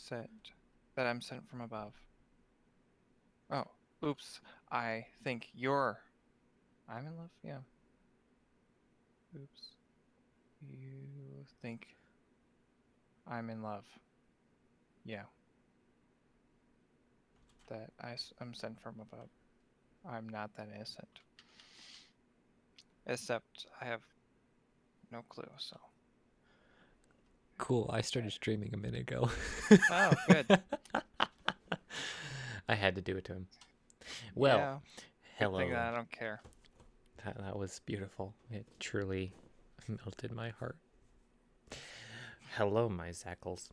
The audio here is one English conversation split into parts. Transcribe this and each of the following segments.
said that I'm sent from above. Oh, oops. I think you're. I'm in love? Yeah. Oops. You think I'm in love? Yeah. That I'm sent from above. I'm not that innocent. Except I have no clue, so. Cool. I started streaming a minute ago. Oh, good. I had to do it to him. Well, Yeah. Good thing that hello. I don't care. That was beautiful. It truly melted my heart. Hello, my Zackles,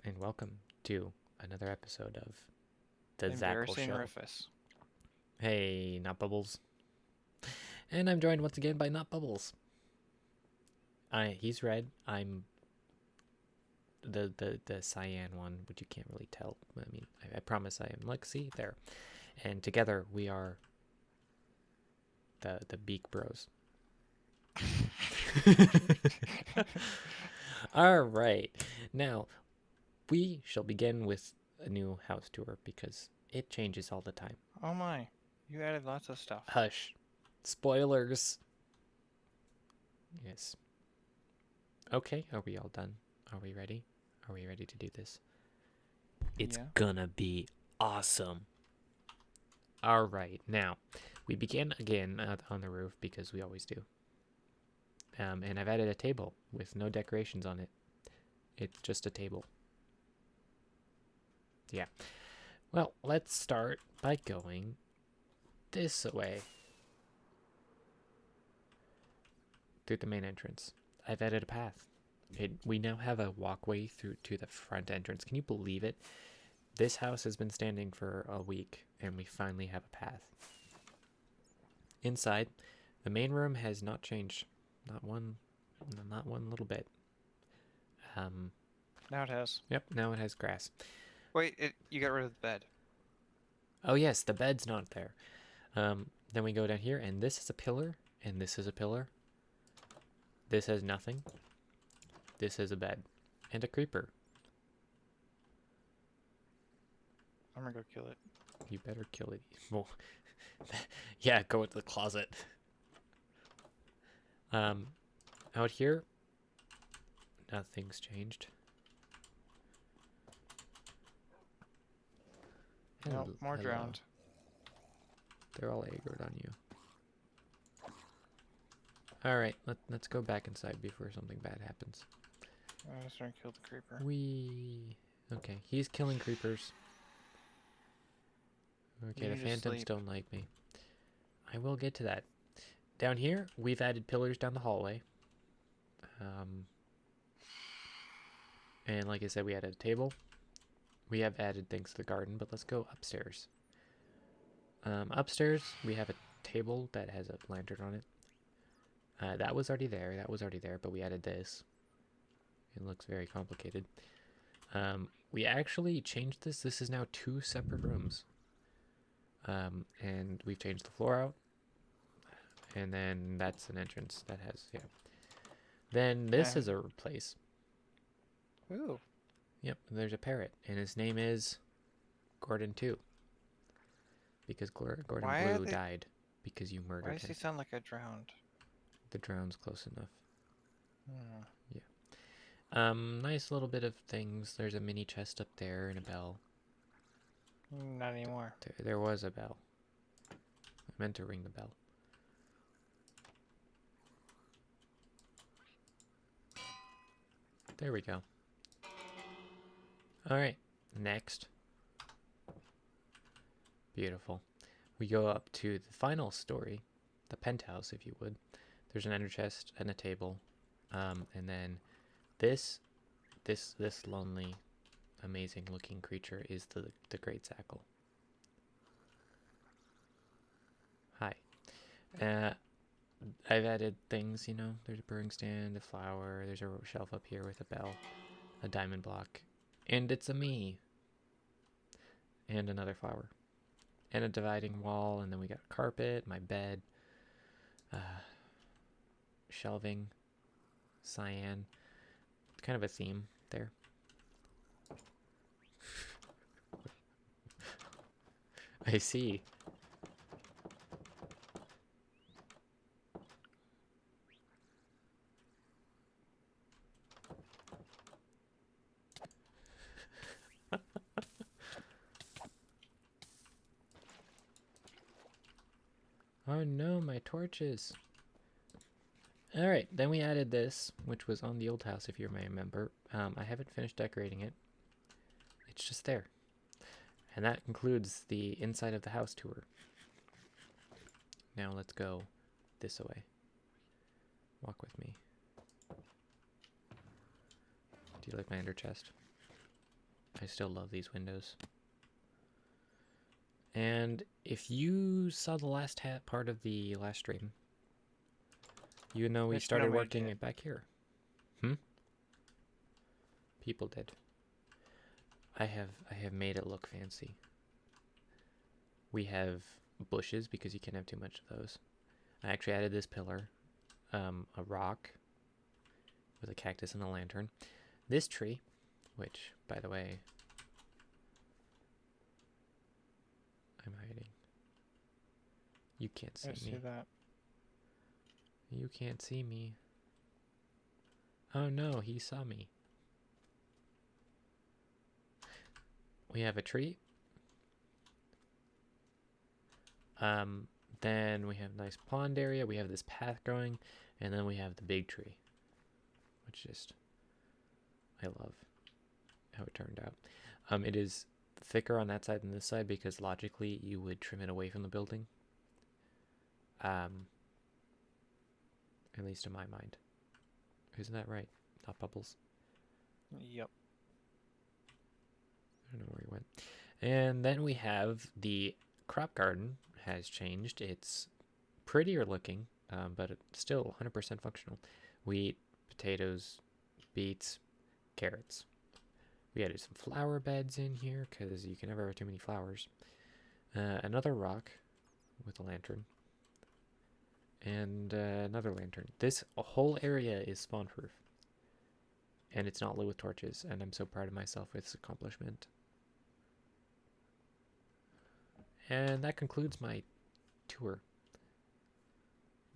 and welcome to another episode of The Zackle Embarrassing Show. Rufus. Hey, Not Bubbles. And I'm joined once again by Not Bubbles. He's red. I'm the cyan one, which you can't really tell. I mean, I promise I am. Look, see there. And together we are the Beak Bros. All right. Now, we shall begin with a new house tour because it changes all the time. Oh my. You added lots of stuff. Hush. Spoilers. Yes. Okay, are we all done? Are we ready? Are we ready to do this? It's Yeah. gonna be awesome. All right, now we begin again on the roof because we always do. And I've added a table with no decorations on it. It's just a table. Yeah. Well, let's start by going this way through the main entrance. I've added a path. We now have a walkway through to the front entrance. Can you believe it? This house has been standing for a week, and we finally have a path. Inside, the main room has not changed, not one little bit. Now it has. Yep, now it has grass. Wait, you got rid of the bed. Oh yes, the bed's not there. Then we go down here, and this is a pillar, and this is a pillar. This has nothing. This is a bed, and a creeper. I'm gonna go kill it. You better kill it. Well, yeah, go into the closet. Out here, nothing's changed. No, more Hello. drowned. They're all aggroed on you. Alright, let's go back inside before something bad happens. I'm just gonna kill the creeper. Okay, he's killing creepers. Okay, You the need to phantoms sleep. don't like me. I will get to that. Down here, we've added pillars down the hallway. And like I said, we added a table. We have added things to the garden, but let's go upstairs. Upstairs, we have a table that has a lantern on it. That was already there, but we added this. It looks very complicated. We actually changed this. This is now 2 separate rooms. And we've changed the floor out. And then that's an entrance that has, yeah. Then this is a place. Ooh. Yep, there's a parrot, and his name is Gordon 2. Because Gordon Blue died because you murdered him. Why does he sound like I drowned? The drown's close enough. Hmm. Yeah. Nice little bit of things. There's a mini chest up there and a bell. Not anymore. There was a bell. I meant to ring the bell. There we go. Alright, next. Beautiful. We go up to the final story, the penthouse, if you would. There's an ender chest and a table. And then this lonely, amazing looking creature is the Great Zackle. Hi. I've added things, you know. There's a brewing stand, a flower. There's a shelf up here with a bell, a diamond block, and it's a me. And another flower, and a dividing wall, and then we got a carpet, my bed, shelving, cyan. Kind of a theme there. I see. Oh no, my torches. Alright, then we added this, which was on the old house, if you may remember. I haven't finished decorating it. It's just there. And that concludes the inside of the house tour. Now let's go this way. Walk with me. Do you like my ender chest? I still love these windows. And if you saw the last part of the last stream, you know we Which started nobody working did. it back here. People did. I have made it look fancy. We have bushes because you can't have too much of those. I actually added this pillar, a rock with a cactus and a lantern. This tree, which, by the way, I'm hiding. You can't see I me. see that. You can't see me. Oh no, he saw me. We have a tree. Then we have a nice pond area. We have this path going, and then we have the big tree, which just I love how it turned out. It is thicker on that side than this side because logically you would trim it away from the building. At least in my mind. Isn't that right? Not Bubbles. Yep. I don't know where he went. And then we have the crop garden has changed. It's prettier looking, but it's still 100% functional. Wheat, potatoes, beets, carrots. We added some flower beds in here because you can never have too many flowers. Another rock with a lantern. And another lantern. This whole area is spawn proof. And it's not lit with torches, and I'm so proud of myself with this accomplishment. And that concludes my tour.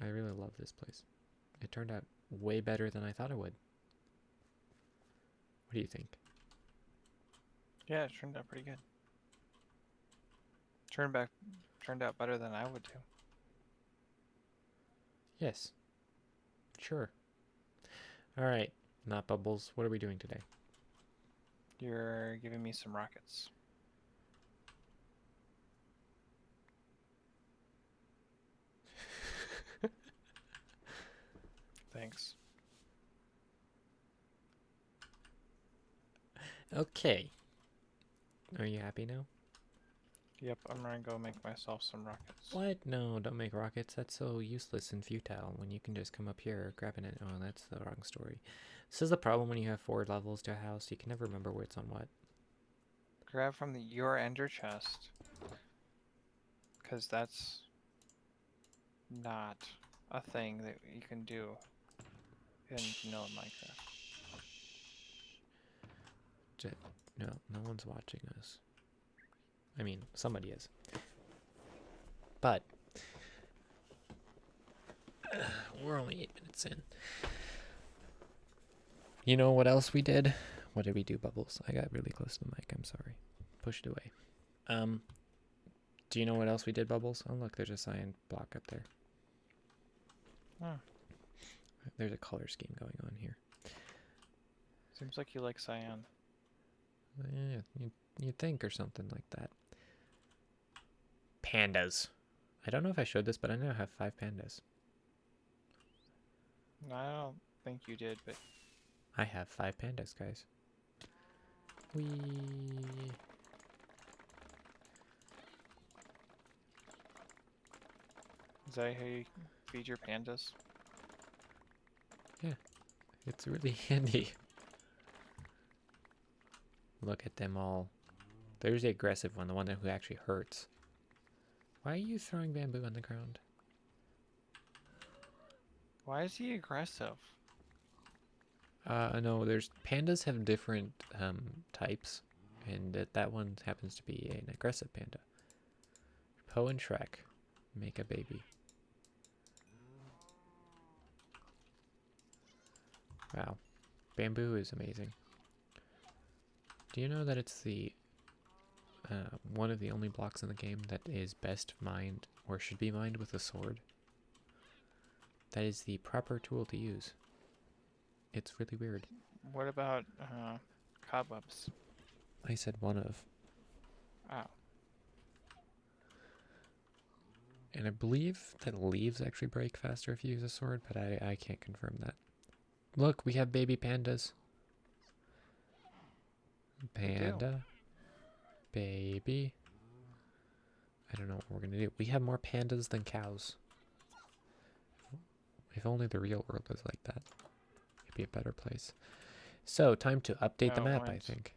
I really love this place. It turned out way better than I thought it would. What do you think? Yeah, it turned out pretty good. Turned out better than I would do. Yes. Sure. Alright, not Bubbles. What are we doing today? You're giving me some rockets. Thanks. Okay. Are you happy now? Yep, I'm gonna go make myself some rockets. What? No, don't make rockets. That's so useless and futile when you can just come up here grabbing it. Oh, that's the wrong story. This is the problem when you have 4 levels to a house. You can never remember what's on what. Grab from your ender chest. Because that's not a thing that you can do in vanilla Minecraft. No, no one's watching us. I mean, somebody is. But we're only 8 minutes in. You know what else we did? What did we do, Bubbles? I got really close to the mic. I'm sorry. Pushed away. Do you know what else we did, Bubbles? Oh, look, there's a cyan block up there. Oh, There's a color scheme going on here. seems like you like cyan. Yeah, you'd think or something like that. Pandas. I don't know if I showed this, but I now have 5 pandas. I don't think you did, but I have 5 pandas, guys. Whee. is that how you feed your pandas? It's really handy. Look at them all. There's the aggressive one, the one who actually hurts. Why are you throwing bamboo on the ground? Why is he aggressive? No, pandas have different types, and that one happens to be an aggressive panda. Poe and Shrek make a baby. Wow. Bamboo is amazing. Do you know that it's the one of the only blocks in the game that is best mined, or should be mined, with a sword? That is the proper tool to use. It's really weird. What about cobwebs? I said one of. Oh. And I believe that leaves actually break faster if you use a sword, but I can't confirm that. Look, we have baby pandas. Panda. Baby. I don't know what we're going to do. We have more pandas than cows. If only the real world was like that. It'd be a better place. So, time to update the map, I think.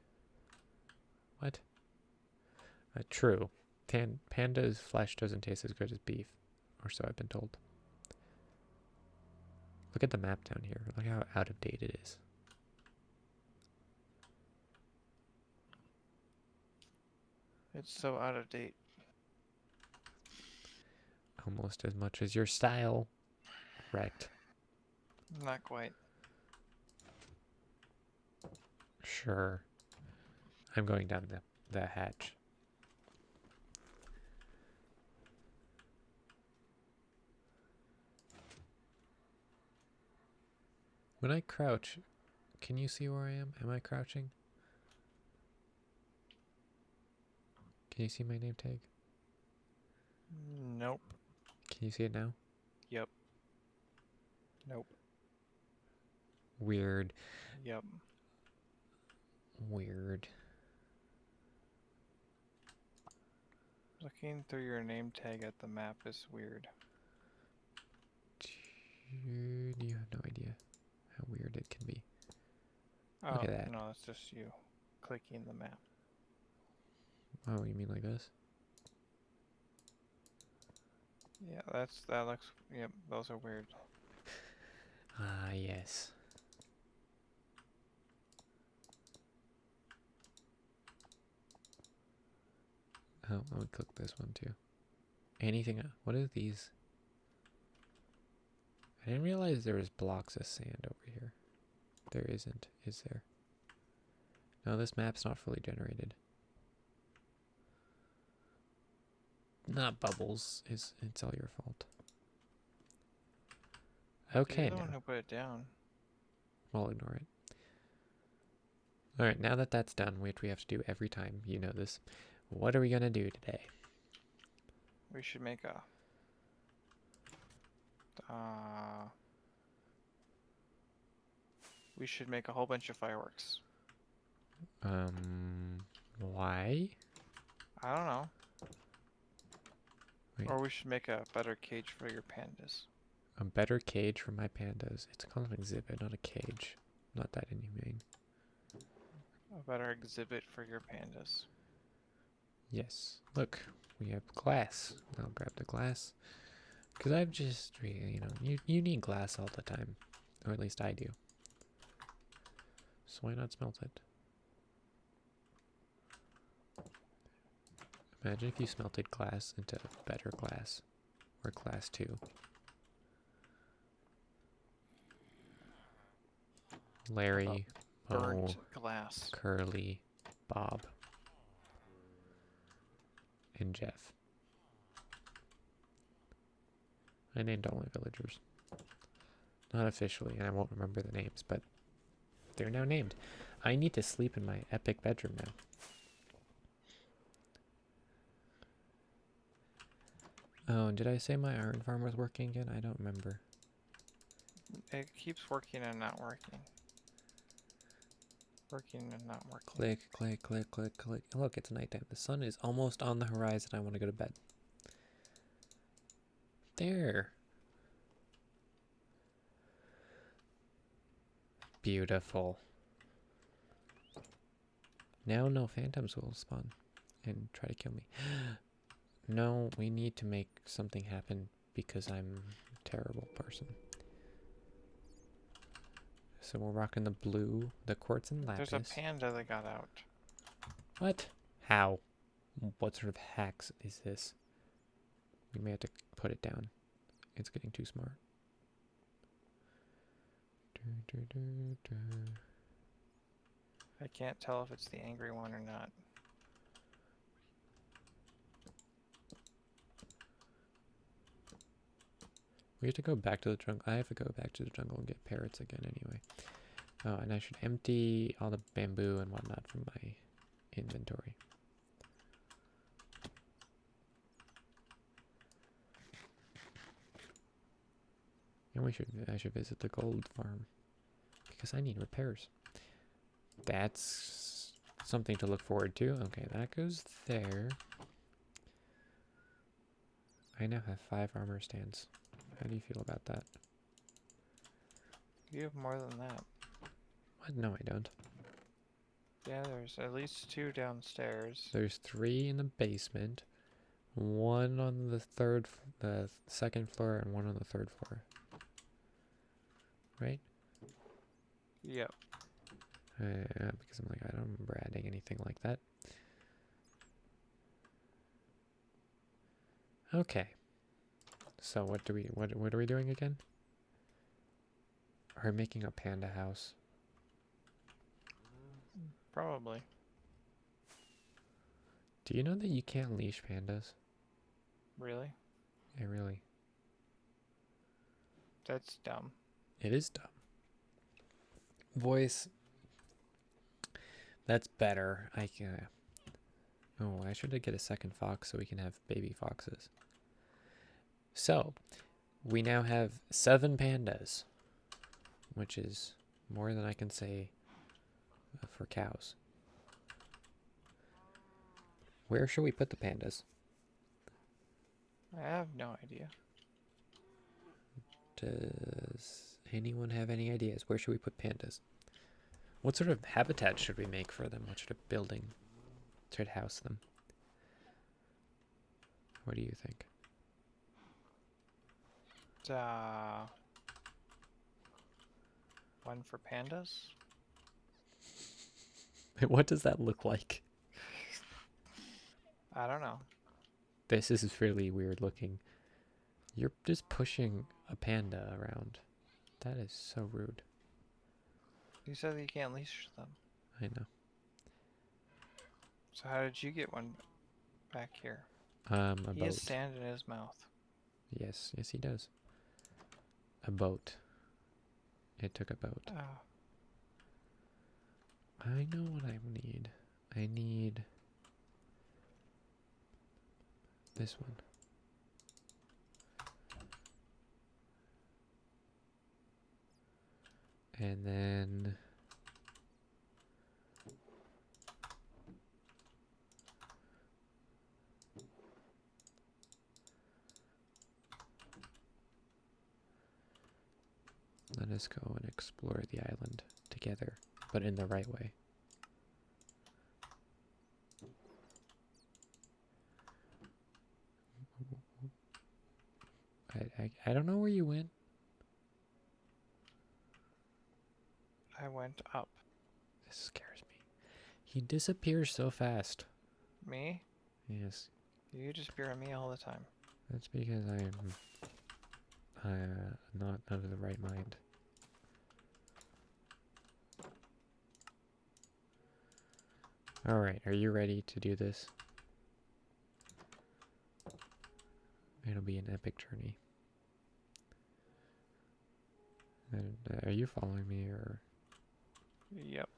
What? True. Panda's flesh doesn't taste as good as beef. Or so I've been told. Look at the map down here. Look how out of date it is. It's so out of date. Almost as much as your style. Wrecked. Not quite. Sure. I'm going down the hatch. When I crouch, can you see where I am? Am I crouching? Can you see my name tag? Nope. Can you see it now? Yep. Nope. Weird. Yep. Weird. Looking through your name tag at the map is weird. Dude, you have no idea how weird it can be. Oh, Look at that. No, it's just you clicking the map. Oh, you mean like this? Yeah, that looks. Yep, those are weird. Ah, yes. Oh, I would click this one too. Anything? What are these? I didn't realize there was blocks of sand over here. There isn't, is there? No, this map's not fully generated. Not Bubbles. It's all your fault. Okay, You're the now. one who put it down. We'll ignore it. Alright, now that that's done, which we have to do every time, you know this. What are we gonna do today? We should make a. We should make a whole bunch of fireworks. Why? I don't know. Wait. Or we should make a better cage for your pandas. A better cage for my pandas. It's called an exhibit, not a cage. Not that inhumane. A better exhibit for your pandas. Yes. Look, we have glass. I'll grab the glass. Because I've just, you know, you need glass all the time. Or at least I do. So why not smelt it? Imagine if you smelted glass into better glass. Or glass 2. Larry, Burnt Mo, glass. Curly, Bob, and Jeff. I named all my villagers. Not officially, and I won't remember the names, but they're now named. I need to sleep in my epic bedroom now. Oh, and did I say my iron farm was working again? I don't remember. It keeps working and not working. Working and not working. Click, click, click, click, click. Look, it's nighttime. The sun is almost on the horizon. I want to go to bed. There. Beautiful. Now no phantoms will spawn and try to kill me. No, we need to make something happen because I'm a terrible person. So we're rocking the blue, the quartz and lapis. There's a panda that got out. What? How? What sort of hacks is this? We may have to put it down. It's getting too smart. I can't tell if it's the angry one or not. We have to go back to the jungle. I have to go back to the jungle and get parrots again anyway. Oh, and I should empty all the bamboo and whatnot from my inventory. And I should visit the gold farm because I need repairs. That's something to look forward to. Okay, that goes there. I now have 5 armor stands. How do you feel about that? You have more than that. What? No, I don't. Yeah, there's at least 2 downstairs. There's 3 in the basement, 1 on the second floor, and 1 on the 3rd floor. Right? Yep. Because I'm like, I don't remember adding anything like that. Okay. So what are we doing again? We're making a panda house. Probably. Do you know that you can't leash pandas? Really? Yeah, really. That's dumb. It is dumb. Voice. That's better. I can. Oh, I should get a second fox so we can have baby foxes. So, we now have 7 pandas, which is more than I can say for cows. Where should we put the pandas? I have no idea. Does anyone have any ideas? Where should we put pandas? What sort of habitat should we make for them? What sort of building should house them? What do you think? One for pandas? What does that look like? I don't know. This is really weird looking. You're just pushing a panda around. That is so rude. You said that you can't leash them. I know. So how did you get one back here? A He boat. has sand in his mouth. Yes, yes he does. A boat. It took a boat. Oh. I know what I need. I need this one. And then let us go and explore the island together, but in the right way. I don't know where you went. I went up. This scares me. He disappears so fast. Me? Yes, You disappear on me all the time. that's because I am not of the right mind. Alright, are you ready to do this? It'll be an epic journey. And, are you following me or? Yep.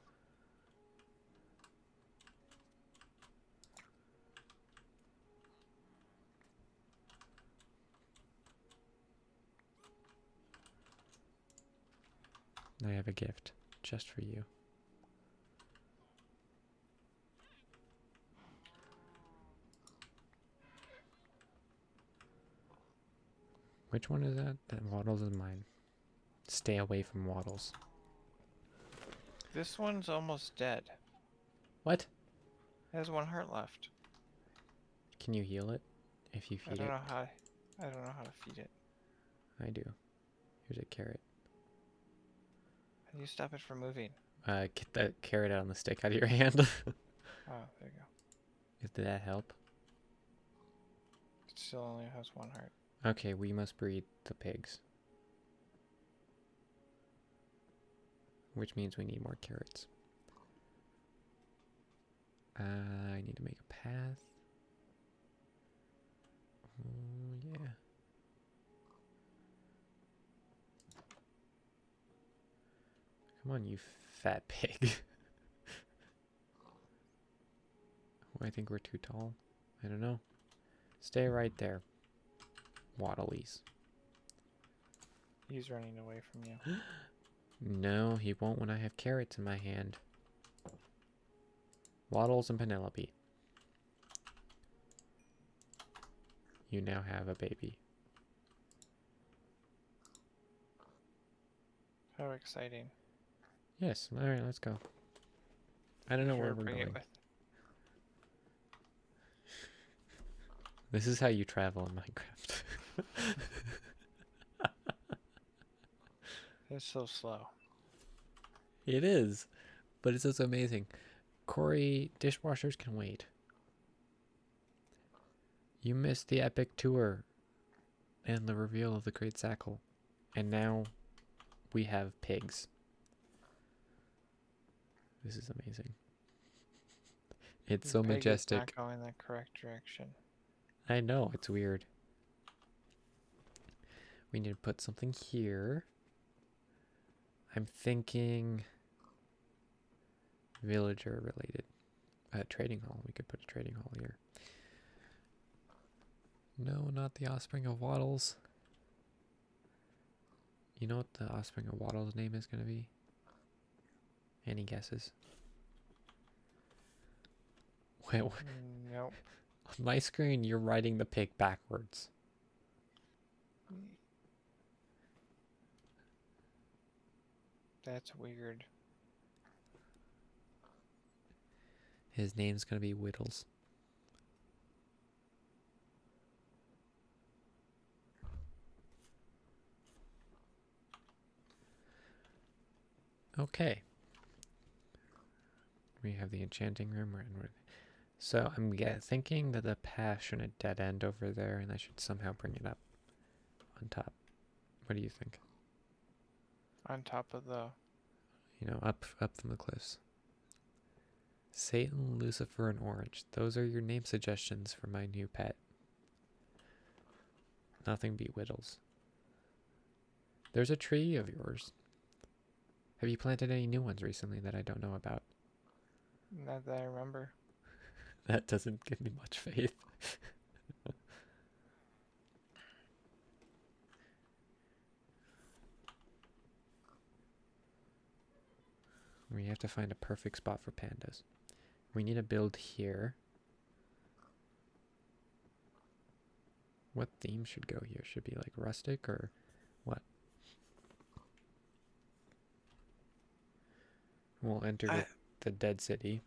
I have a gift just for you. Which one is that? That Waddles is mine. Stay away from Waddles. This one's almost dead. What? It has 1 heart left. Can you heal it if you I feed don't it? know how. I don't know how to feed it. I do. Here's a carrot. How do you stop it from moving? Get that carrot out on the stick out of your hand. Oh, there you go. Did that help? still only has 1 heart. Okay, we must breed the pigs. Which means we need more carrots. I need to make a path. Oh, yeah. Come on, you fat pig. I think we're too tall. I don't know. Stay right there. Waddlies. He's running away from you. No, he won't when I have carrots in my hand. Waddles and Penelope. You now have a baby. How exciting. Yes, alright, let's go. I don't know where Sure, we're bring it going. with. This is how you travel in Minecraft. It's so slow. It is, but it's also amazing. Corey, dishwashers can wait. You missed the epic tour and the reveal of the Great Sackle. And now we have pigs. This is amazing. It's so Pig is majestic. not going the correct direction. I know, it's weird. We need to put something here. I'm thinking villager related. Trading hall. We could put a trading hall here. No, not the offspring of Waddles. You know what the offspring of Waddles' name is going to be? Any guesses? Wait, Nope. on my screen, you're writing the pig backwards. That's weird. His name's going to be Whittles. Okay. We have the enchanting room. So I'm thinking that the path shouldn't dead end over there, and I should somehow bring it up on top. What do you think? On top of the... You know, up from the cliffs. Satan, Lucifer, and Orange. Those are your name suggestions for my new pet. Nothing beat Whittles. There's a tree of yours. Have you planted any new ones recently that I don't know about? Not that I remember. That doesn't give me much faith. We have to find a perfect spot for pandas. We need to build here. What theme should go here? Should be like rustic or what? We'll enter the dead city.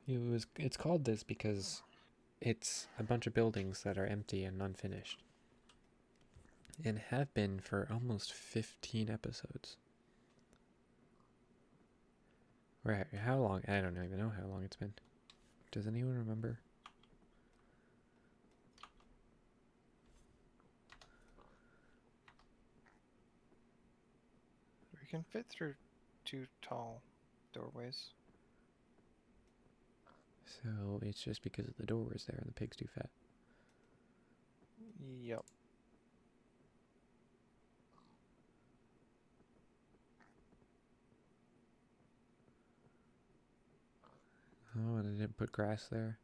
It's called this because it's a bunch of buildings that are empty and unfinished. And have been for almost 15 episodes. Right, how long? I don't even know how long it's been. Does anyone remember? We can fit through 2 tall doorways. So it's just because of the doors there and the pig's too fat. Yep. Oh, and I didn't put grass there.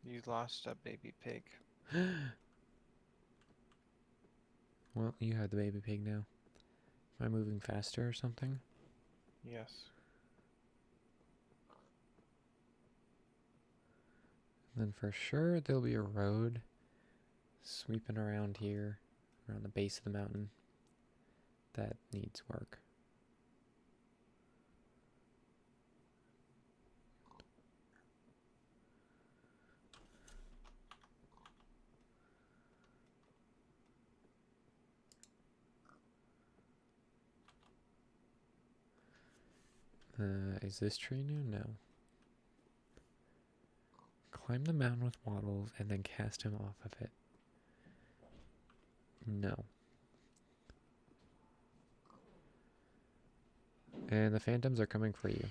You lost a baby pig. Well, you have the baby pig now. Am I moving faster or something? Yes. Then for sure there'll be a road sweeping around here, around the base of the mountain. That needs work. Is this tree new? No. Climb the mountain with waddles and then cast him off of it. No. And the phantoms are coming for you.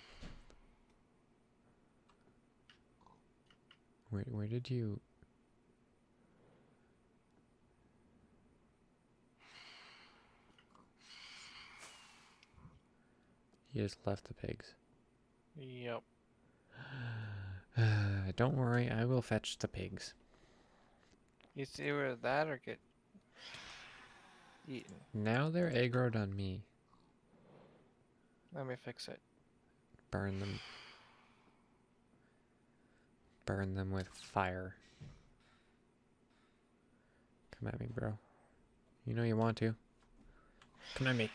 Where did you... You just left the pigs. Yep. Don't worry, I will fetch the pigs. You see where that or get eaten. Now they're aggroed on me. Let me fix it. Burn them. Burn them with fire. Come at me, bro. You know you want to. Come at me.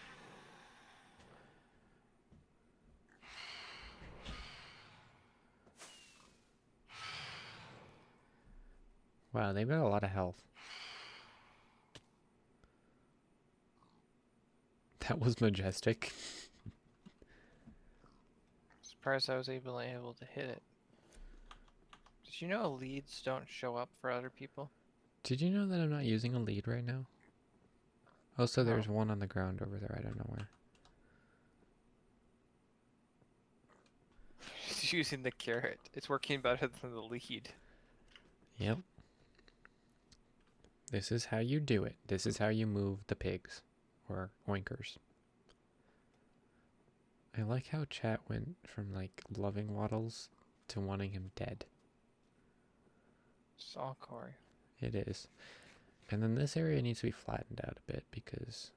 Wow, they've got a lot of health. That was majestic. Surprised I was able to hit it. Did you know leads don't show up for other people? Did you know that I'm not using a lead right now? Also, there's Oh. one on the ground over there. I don't know where. She's using the carrot. It's working better than the lead. Yep. This is how you do it. This is how you move the pigs. Or oinkers. I like how chat went from, like, loving Waddles to wanting him dead. It's all Corey. It is. And then this area needs to be flattened out a bit because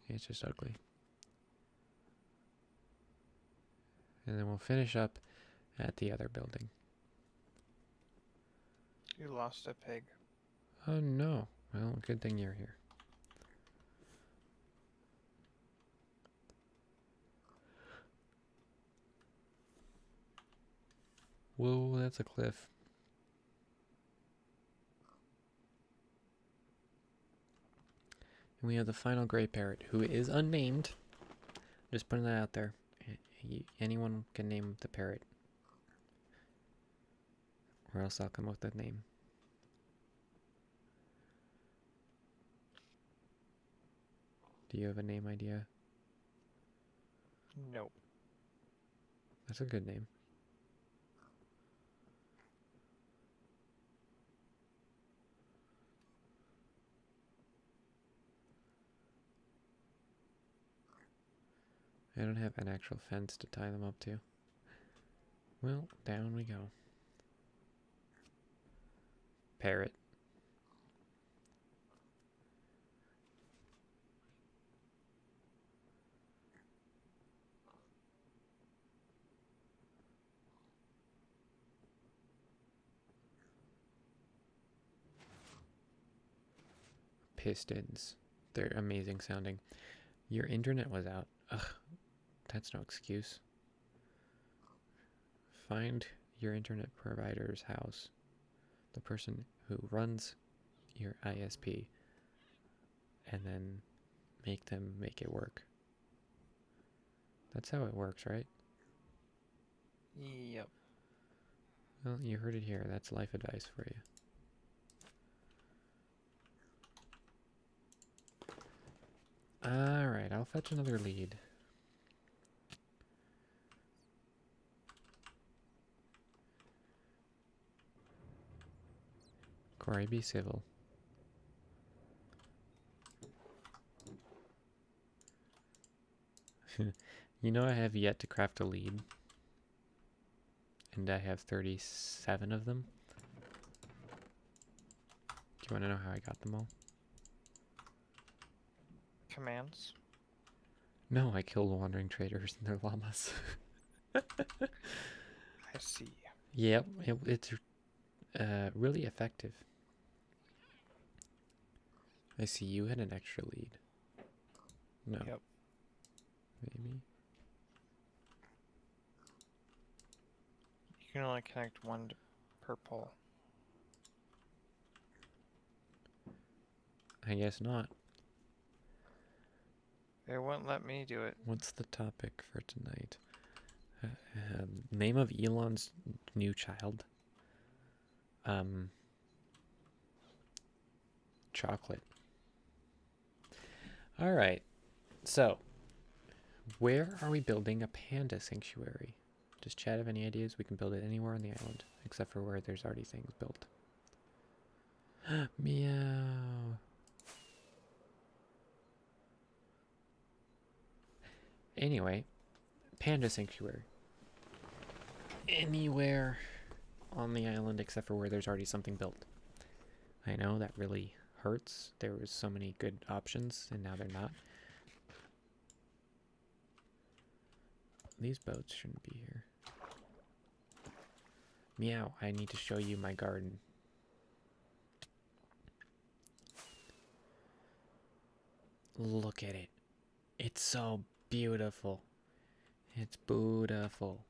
it's just ugly. And then we'll finish up at the other building. You lost a pig. Oh no. Well, good thing you're here. Whoa, that's a cliff. And we have the final gray parrot, who is unnamed. Just putting that out there. Anyone can name the parrot. Or else I'll come up with a name. Do you have a name idea? Nope. That's a good name. I don't have an actual fence to tie them up to. Well, down we go. Parrot. Pistons. They're amazing sounding. Your internet was out. Ugh, that's no excuse. Find your internet provider's house. The person who runs your ISP. And then make them make it work. That's how it works, right? Yep. Well, you heard it here. That's life advice for you. Alright, I'll fetch another lead. Corey, be civil. You know I have yet to craft a lead. And I have 37 of them. Do you want to know how I got them all? Commands. No, I killed wandering traders and their llamas. I see. Yep, it's really effective. I see you had an extra lead. No. Yep. Maybe. You can only connect one per pole. I guess not. They won't let me do it. What's the topic for tonight? Name of Elon's new child. Chocolate. All right. So, where are we building a panda sanctuary? Does Chad have any ideas? We can build it anywhere on the island, except for where there's already things built. Meow. Anyway, panda sanctuary. Anywhere on the island except for where there's already something built. I know that really hurts. There was so many good options and now they're not. These boats shouldn't be here. Meow, I need to show you my garden. Look at it. It's so beautiful. It's beautiful.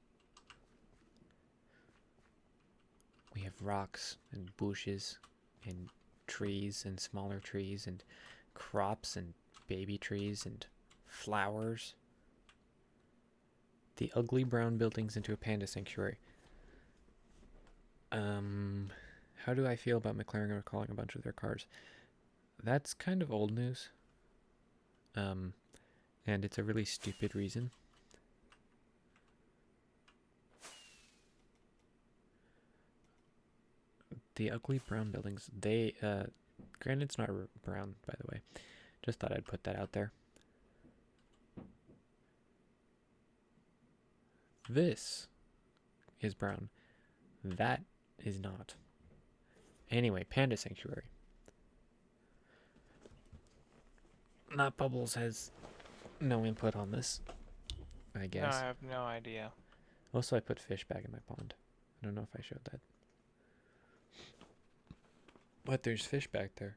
We have rocks and bushes and trees and smaller trees and crops and baby trees and flowers. The ugly brown buildings into a panda sanctuary. How do I feel about McLaren recalling a bunch of their cars? That's kind of old news. And it's a really stupid reason. The ugly brown buildings, they, granted it's not brown, by the way. Just thought I'd put that out there. This is brown. That is not. Anyway, panda sanctuary. Not Bubbles has no input on this, I No, guess. I have no idea. Also, I put fish back in my pond. I don't know if I showed that. But there's fish back there.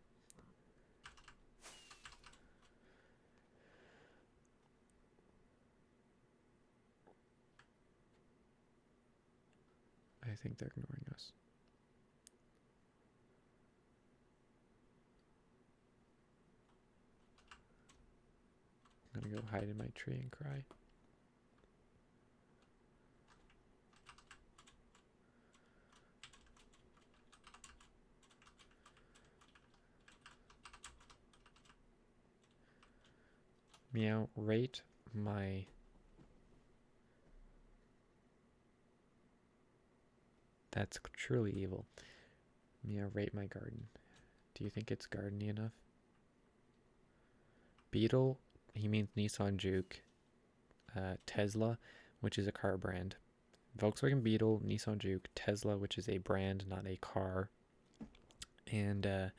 I think they're ignoring us. I'm gonna go hide in my tree and cry. Meow, rate my... That's truly evil. Meow, rate my garden. Do you think it's gardeny enough? Beetle, he means Nissan Juke. Tesla, which is a car brand. Volkswagen Beetle, Nissan Juke, Tesla, which is a brand, not a car. And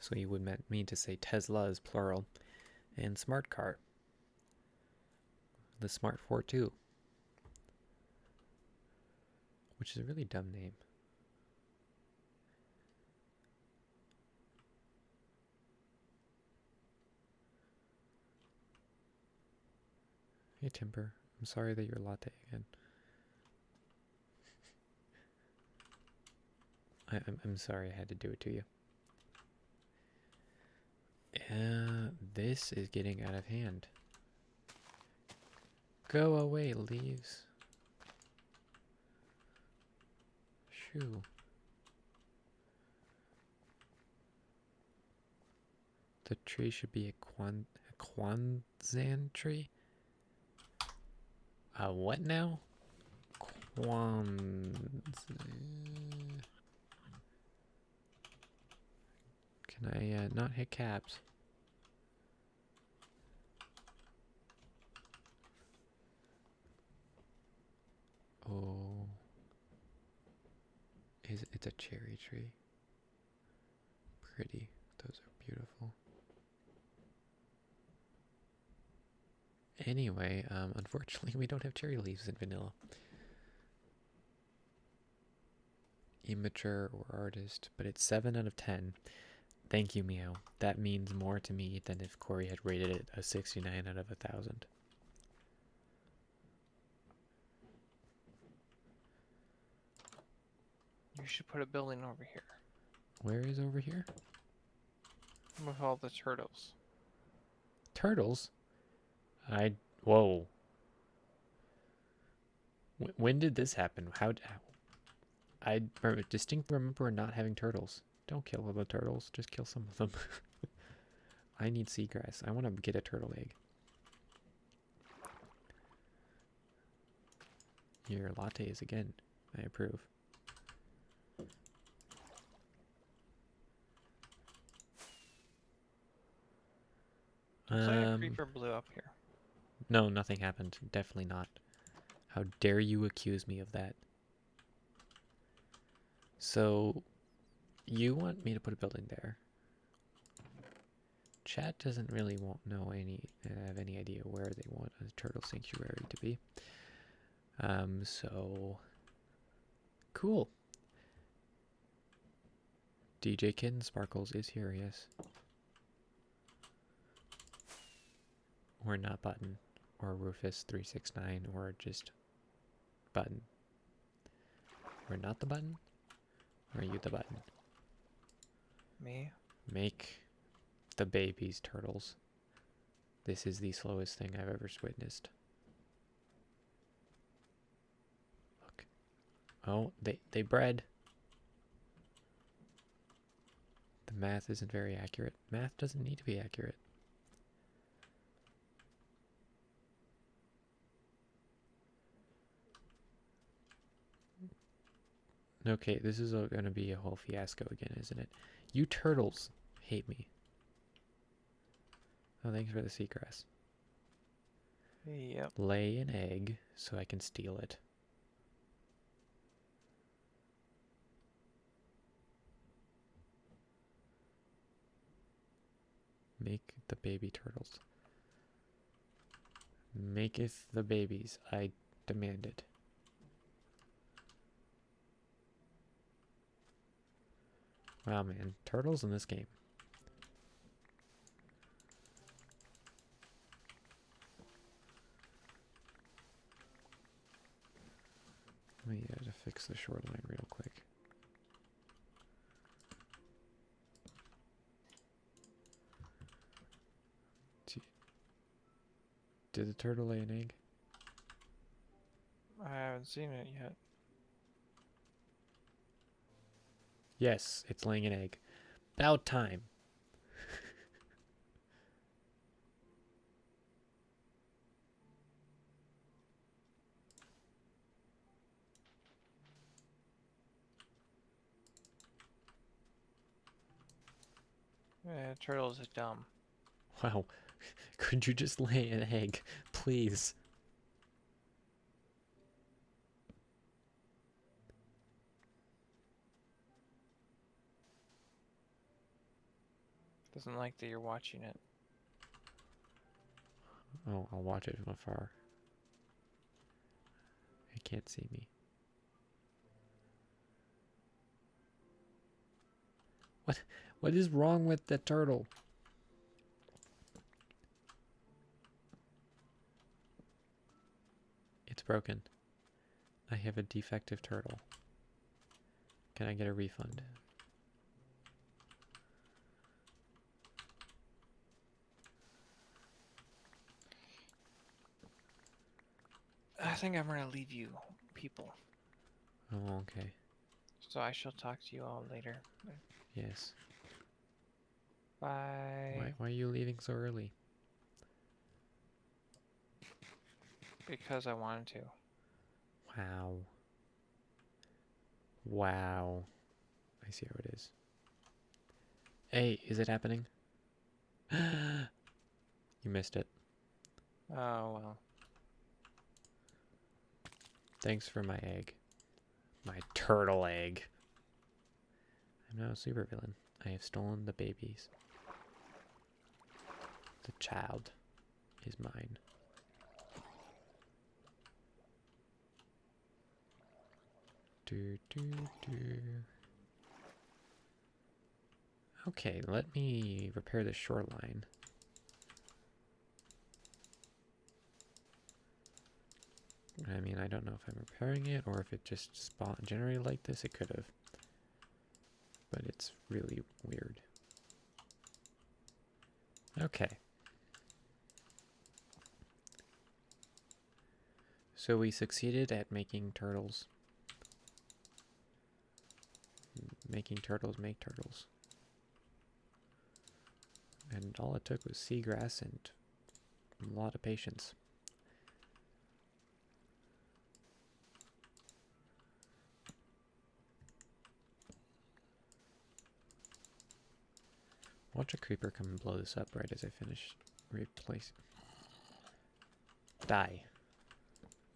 so you would mean to say Tesla is plural. And smart car. The Smart 42. Which is a really dumb name. Hey Timber, I'm sorry that you're latte again. I'm sorry I had to do it to you. This is getting out of hand. Go away, leaves. Shoo. The tree should be a Kwanzan tree? What now? Kwanzaa. Can I not hit caps? Oh. It's a cherry tree. Pretty. Those are beautiful. Anyway, unfortunately we don't have cherry leaves in vanilla. Immature or artist, but it's 7 out of 10. Thank you, Meow. That means more to me than if Corey had rated it a 69 out of 1,000. You should put a building over here Where is over here? with all the turtles. Turtles? Whoa. When did this happen? I distinctly remember not having turtles. Don't kill all the turtles. Just kill some of them. I need seagrass. I want to get a turtle egg. Your latte is again. I approve. Looks like a creeper blew up here. No, nothing happened. Definitely not. How dare you accuse me of that? So, you want me to put a building there. Chat doesn't really have any idea where they want a turtle sanctuary to be. So cool. DJ Kitten Sparkles is here, yes. Or not Button, or Rufus369, or just Button. We're not the Button? Or are you the Button? Me? Make the babies turtles. This is the slowest thing I've ever witnessed. Look. Oh, they bred. The math isn't very accurate. Math doesn't need to be accurate. Okay, this is going to be a whole fiasco again, isn't it? You turtles hate me. Oh, thanks for the seagrass. Yep. Lay an egg so I can steal it. Make the baby turtles. Maketh the babies. I demand it. Wow, man. Turtles in this game. Let me to fix the shoreline real quick. Did the turtle lay an egg? I haven't seen it yet. Yes, it's laying an egg. About time. Turtles are dumb. Wow. Could you just lay an egg, please? Doesn't like that you're watching it. Oh, I'll watch it from afar. It can't see me. What is wrong with the turtle? It's broken. I have a defective turtle. Can I get a refund? I think I'm gonna leave you, people. Oh, okay. So I shall talk to you all later. Yes. Bye. Why are you leaving so early? Because I wanted to. Wow. Wow. I see how it is. Hey, is it happening? You missed it. Oh, well. Thanks for my egg. My turtle egg. I'm now a supervillain. I have stolen the babies. The child is mine. Okay, let me repair the shoreline. I mean, I don't know if I'm repairing it or if it just generated like this. It could have. But it's really weird. Okay. So we succeeded at making turtles. Making turtles make turtles. And all it took was seagrass and a lot of patience. Watch a creeper come and blow this up right as I finish replace. Die.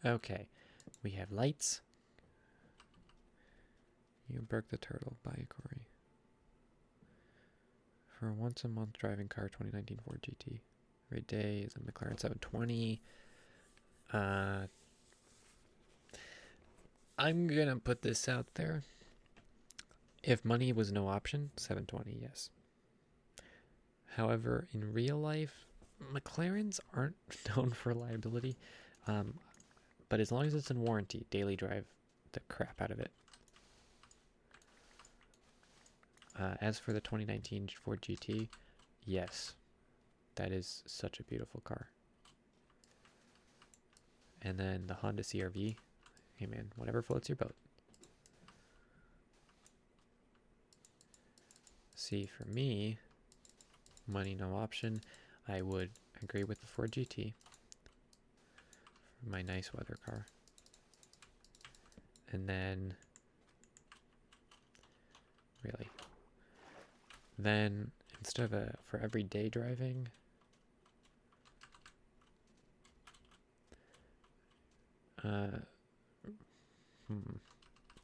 Okay, we have lights. You broke the turtle. Bye, Corey. For a once a month driving car, 2019 Ford GT. Every day is a McLaren 720. I'm gonna put this out there. If money was no option, 720, yes. However, in real life, McLarens aren't known for reliability. But as long as it's in warranty, daily drive the crap out of it. As for the 2019 Ford GT, yes, that is such a beautiful car. And then the Honda CR-V, hey man, whatever floats your boat. See, for me, money no option, I would agree with the Ford GT for my nice weather car. And then, really, then instead of for everyday driving,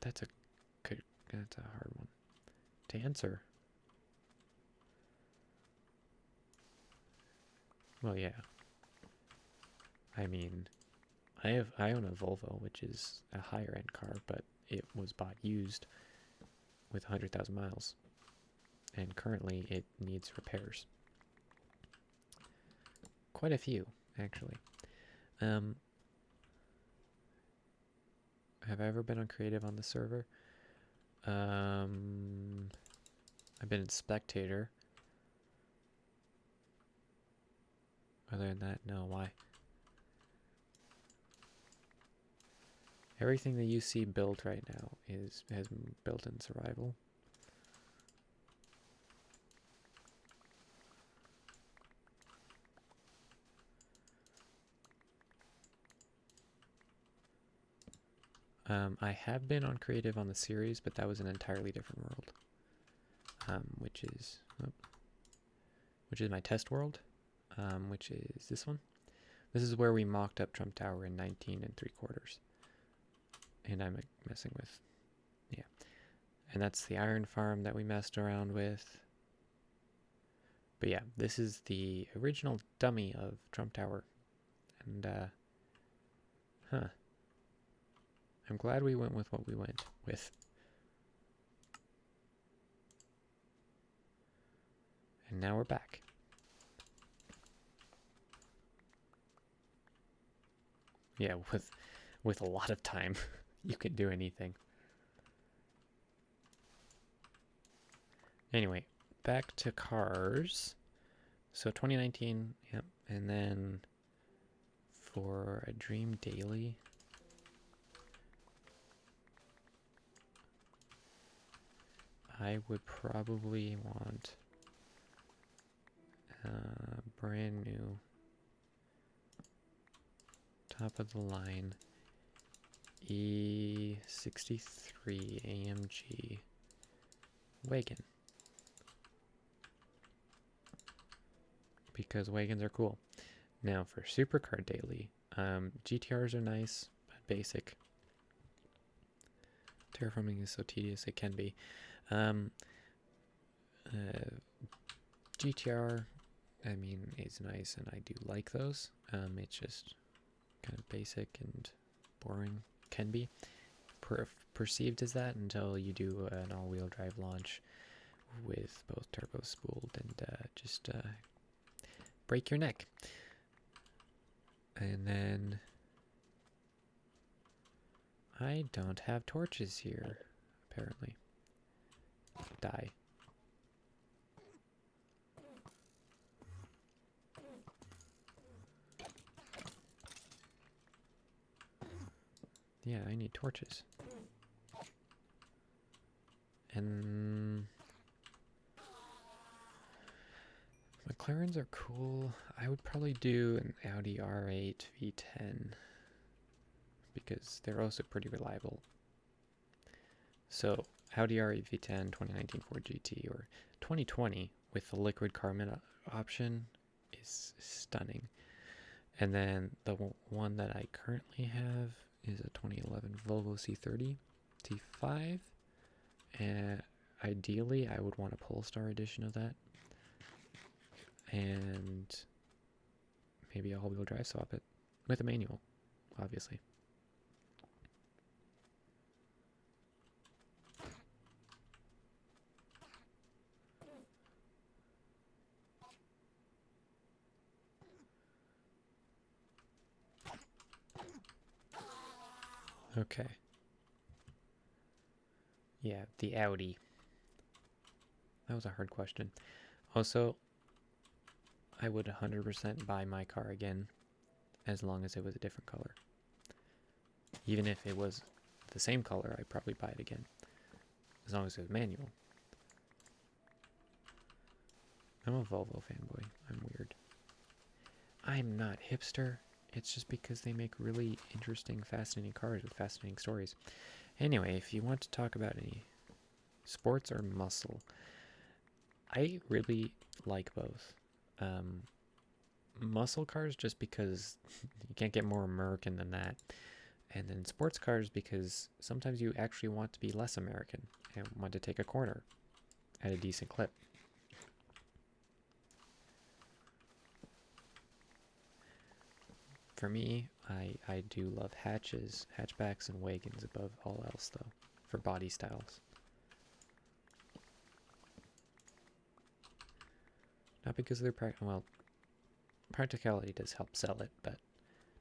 that's a hard one to answer. Well, yeah. I mean, I own a Volvo, which is a higher end car, but it was bought used with 100,000 miles. And currently it needs repairs. Quite a few, actually. Have I ever been on creative on the server? I've been in spectator. Other than that, no. Why? Everything that you see built right now has been built in survival. I have been on creative on the series, but that was an entirely different world. Which is my test world, which is this one. This is where we mocked up Trump Tower in 19 3/4. And I'm messing with, yeah. And that's the iron farm that we messed around with. But yeah, this is the original dummy of Trump Tower. And, I'm glad we went with what we went with. And now we're back. Yeah, with a lot of time, you can do anything. Anyway, back to cars. So 2019, yep. And then for a dream daily, I would probably want a brand new top of the line E63 AMG wagon. Because wagons are cool. Now for supercar daily, GTRs are nice, but basic. Terraforming is so tedious it can be. GTR, I mean, is nice and I do like those. It's just kind of basic and boring, can be perceived as that until you do an all-wheel drive launch with both turbos spooled and just break your neck. And then I don't have torches here, apparently. Die. Yeah, I need torches. And McLarens are cool. I would probably do an Audi R8 V10 because they're also pretty reliable. So Audi R8 V10 2019 Ford GT or 2020 with the liquid carbon option is stunning. And then the one that I currently have is a 2011 Volvo C30 T5. And ideally, I would want a Polestar edition of that. And maybe a all-wheel drive swap it with a manual, obviously. Okay. Yeah, the Audi. That was a hard question. Also, I would 100% buy my car again as long as it was a different color. Even if it was the same color, I'd probably buy it again. As long as it was manual. I'm a Volvo fanboy. I'm weird. I'm not hipster. It's just because they make really interesting, fascinating cars with fascinating stories. Anyway, if you want to talk about any sports or muscle, I really like both. Muscle cars just because you can't get more American than that. And then sports cars because sometimes you actually want to be less American and want to take a corner at a decent clip. For me, I do love hatchbacks and wagons above all else though, for body styles. Not because they're practicality does help sell it, but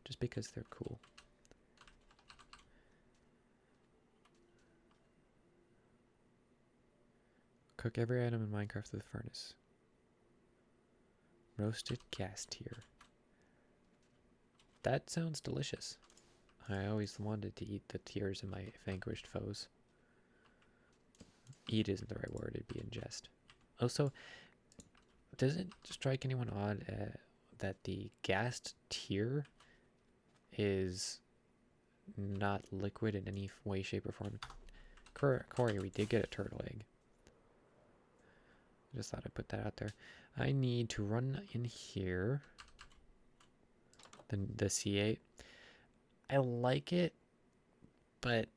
just because they're cool. Cook every item in Minecraft with the furnace. Roasted gas tier. That sounds delicious. I always wanted to eat the tears of my vanquished foes. Eat isn't the right word, it'd be ingest. Also, does it strike anyone odd that the gassed tier is not liquid in any way, shape, or form? Corey, we did get a turtle egg. Just thought I'd put that out there. I need to run in here. The C8. I like it, but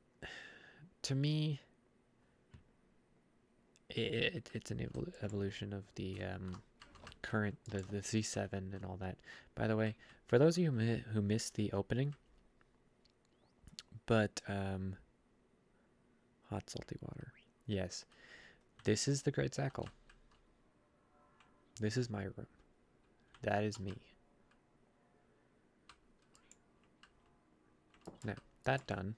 to me, it's an evolution of the current the C7 and all that. By the way, for those of you who missed the opening, but hot salty water. Yes, this is the Great Zackle. This is my room. That is me. Now, that done.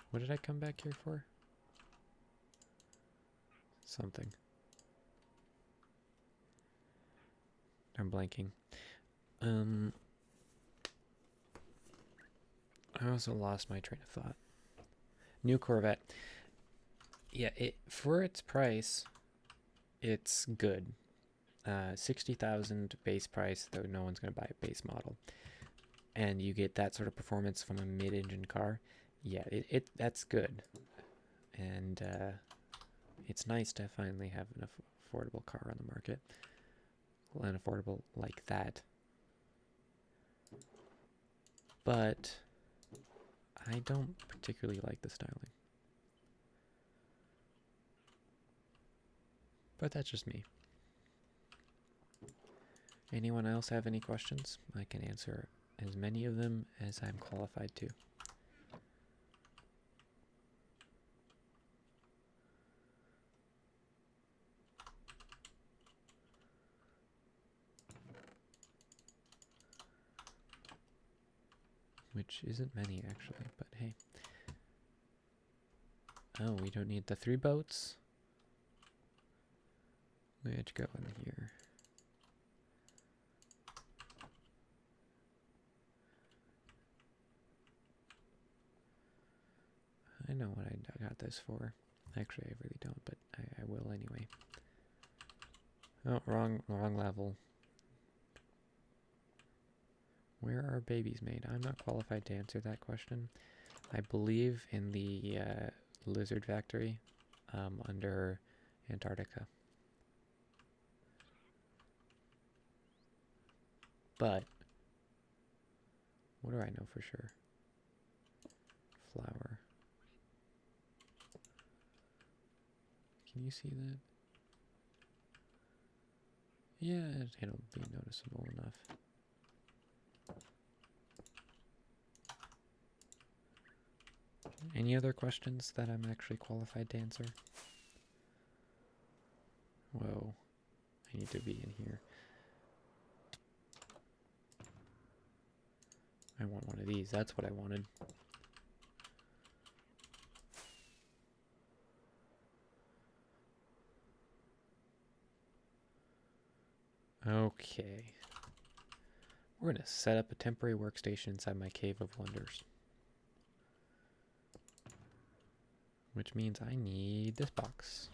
What did I come back here for? Something. I'm blanking. I also lost my train of thought. New Corvette. Yeah, for its price, it's good. 60,000 base price, though no one's going to buy a base model. And you get that sort of performance from a mid-engine car. Yeah, that's good. And it's nice to finally have an affordable car on the market. An affordable like that. But I don't particularly like the styling. But that's just me. Anyone else have any questions? I can answer as many of them as I'm qualified to. Which isn't many actually, but hey. Oh, we don't need the 3 boats. Let's go in here. I know what I got this for. Actually, I really don't, but I will anyway. Oh, wrong level. Where are babies made? I'm not qualified to answer that question. I believe in the lizard factory under Antarctica. But what do I know for sure? Flower. Can you see that? Yeah, it'll be noticeable enough. Any other questions that I'm actually qualified to answer? Whoa, I need to be in here. I want one of these, that's what I wanted. Okay. We're gonna set up a temporary workstation inside my Cave of Wonders. Which means I need this box.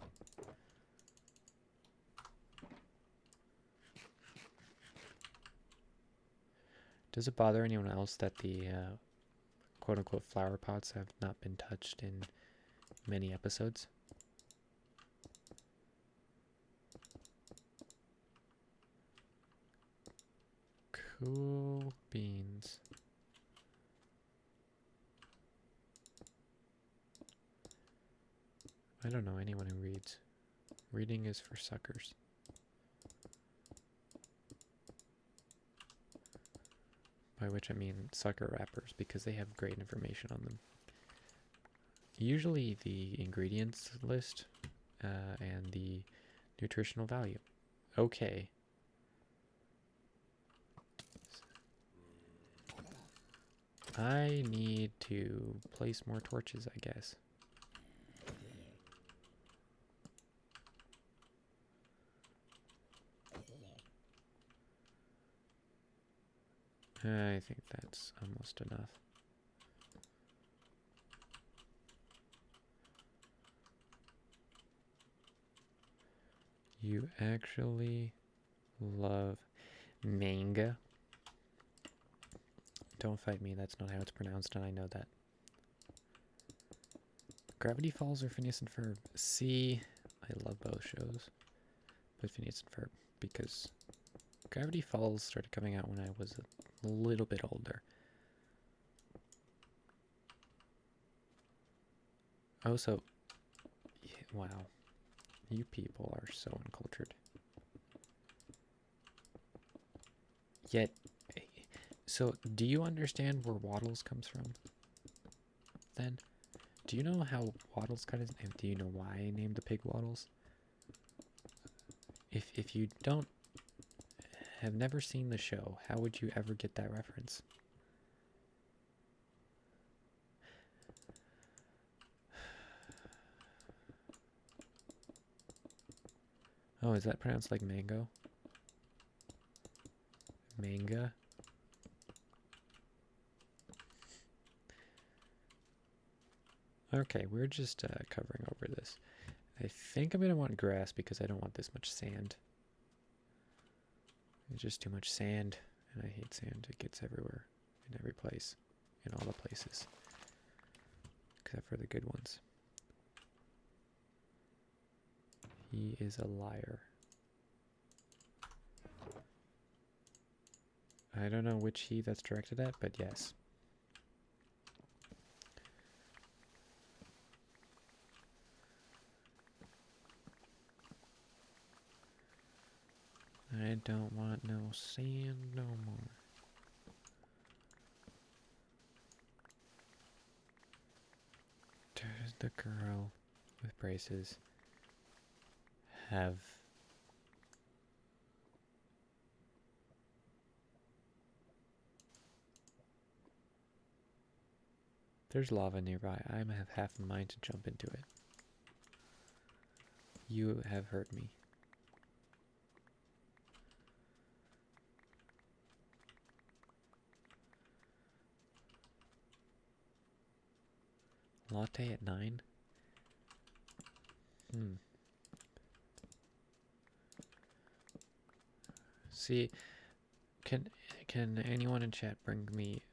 Does it bother anyone else that the quote-unquote flower pots have not been touched in many episodes? Cool beans. I don't know anyone who reads. Reading is for suckers. By which I mean sucker rappers, because they have great information on them. Usually the ingredients list and the nutritional value. Okay. I need to place more torches, I guess. I think that's almost enough. You actually love manga? Don't fight me, that's not how it's pronounced, and I know that. Gravity Falls or Phineas and Ferb? See, I love both shows, but Phineas and Ferb, because Gravity Falls started coming out when I was a little bit older. Oh, so, yeah, wow, you people are so uncultured. Yet, so do you understand where Waddles comes from, then? Do you know how Waddles got his name? Do you know why I named the pig Waddles? If you don't have never seen the show, how would you ever get that reference? Oh, is that pronounced like mango? Manga? Okay, we're just covering over this. I think I'm going to want grass because I don't want this much sand. It's just too much sand, and I hate sand. It gets everywhere, in every place, in all the places, except for the good ones. He is a liar. I don't know which he that's directed at, but yes. I don't want no sand no more. Does the girl with braces have... There's lava nearby. I have half a mind to jump into it. You have hurt me. Latte at 9? See, can anyone in chat bring me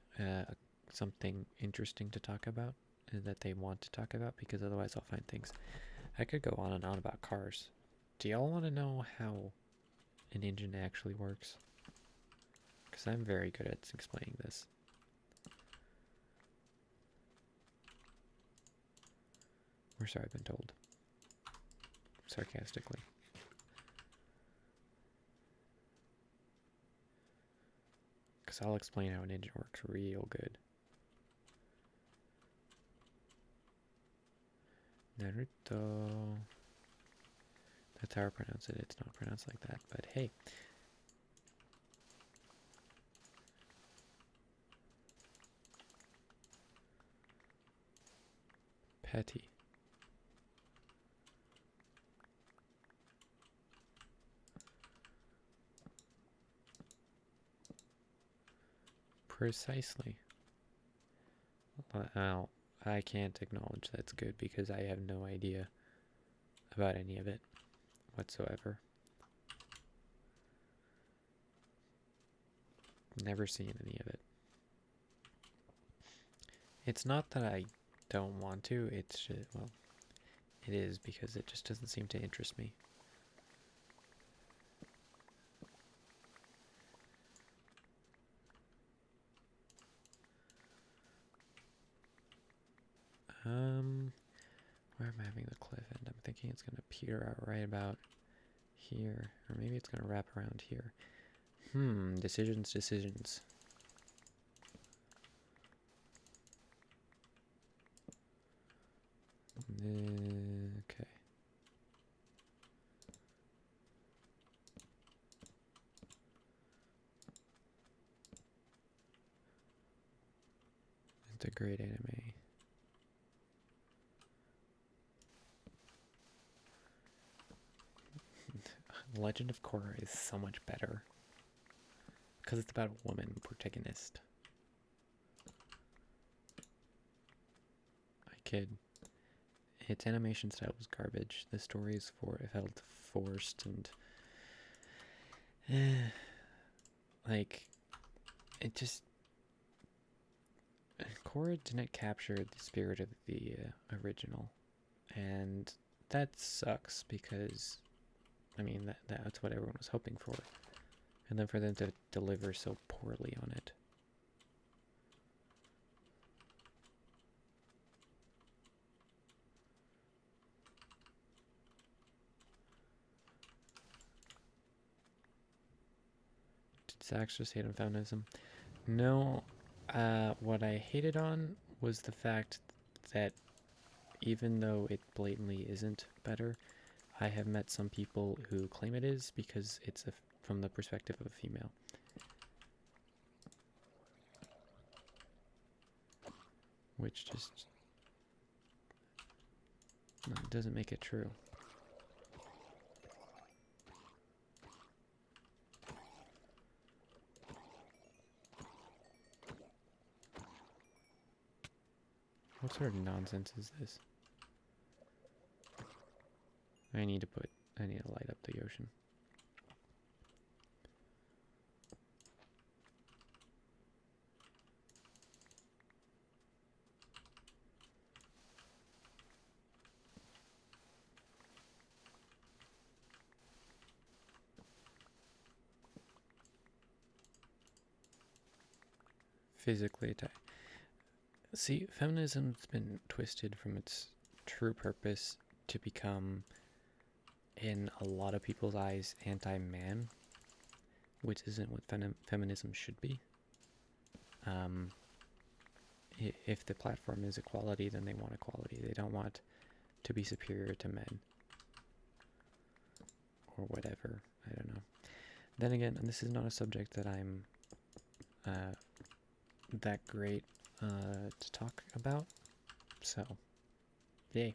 something interesting to talk about that they want to talk about? Because otherwise I'll find things. I could go on and on about cars. Do y'all want to know how an engine actually works? Because I'm very good at explaining this. Or so I've been told. Sarcastically. Because I'll explain how an engine works real good. Naruto. That's how I pronounce it. It's not pronounced like that, but hey. Petty. Precisely. Well, I can't acknowledge that's good because I have no idea about any of it whatsoever. Never seen any of it. It's not that I don't want to, it's just, well, it is because it just doesn't seem to interest me. Where am I having the cliff end? I'm thinking it's going to peter out right about here. Or maybe it's going to wrap around here. Decisions. Okay. It's a great anime. Legend of Korra is so much better. Because it's about a woman protagonist. I kid. Its animation style was garbage. The stories it felt forced and like it just Korra didn't capture the spirit of the original, and that sucks because I mean that's what everyone was hoping for, and then for them to deliver so poorly on it. Did Zach just hate on feminism? No, what I hated on was the fact that even though it blatantly isn't better, I have met some people who claim it is because it's from the perspective of a female. Which just doesn't make it true. What sort of nonsense is this? I need to light up the ocean. Physically attack. See, feminism's been twisted from its true purpose to become, in a lot of people's eyes, anti-man, which isn't what feminism should be. If the platform is equality, then they want equality. They don't want to be superior to men. Or whatever. I don't know. Then again, this is not a subject that I'm that great to talk about. So, yay.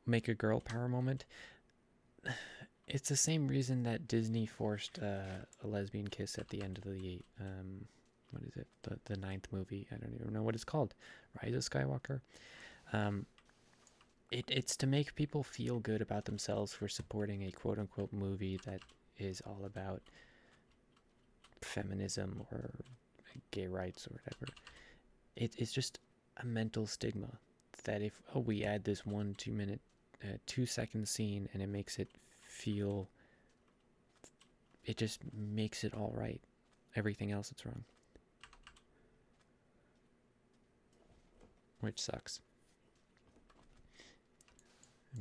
Make a girl power moment. It's the same reason that Disney forced a lesbian kiss at the end of the what is it? The ninth movie. I don't even know what it's called. Rise of Skywalker. Um, it's to make people feel good about themselves for supporting a quote unquote movie that is all about feminism or gay rights or whatever. It's just a mental stigma that if we add this 1 2 minute 2 second scene and it makes it feel, it just makes it all right. Everything else it's wrong, which sucks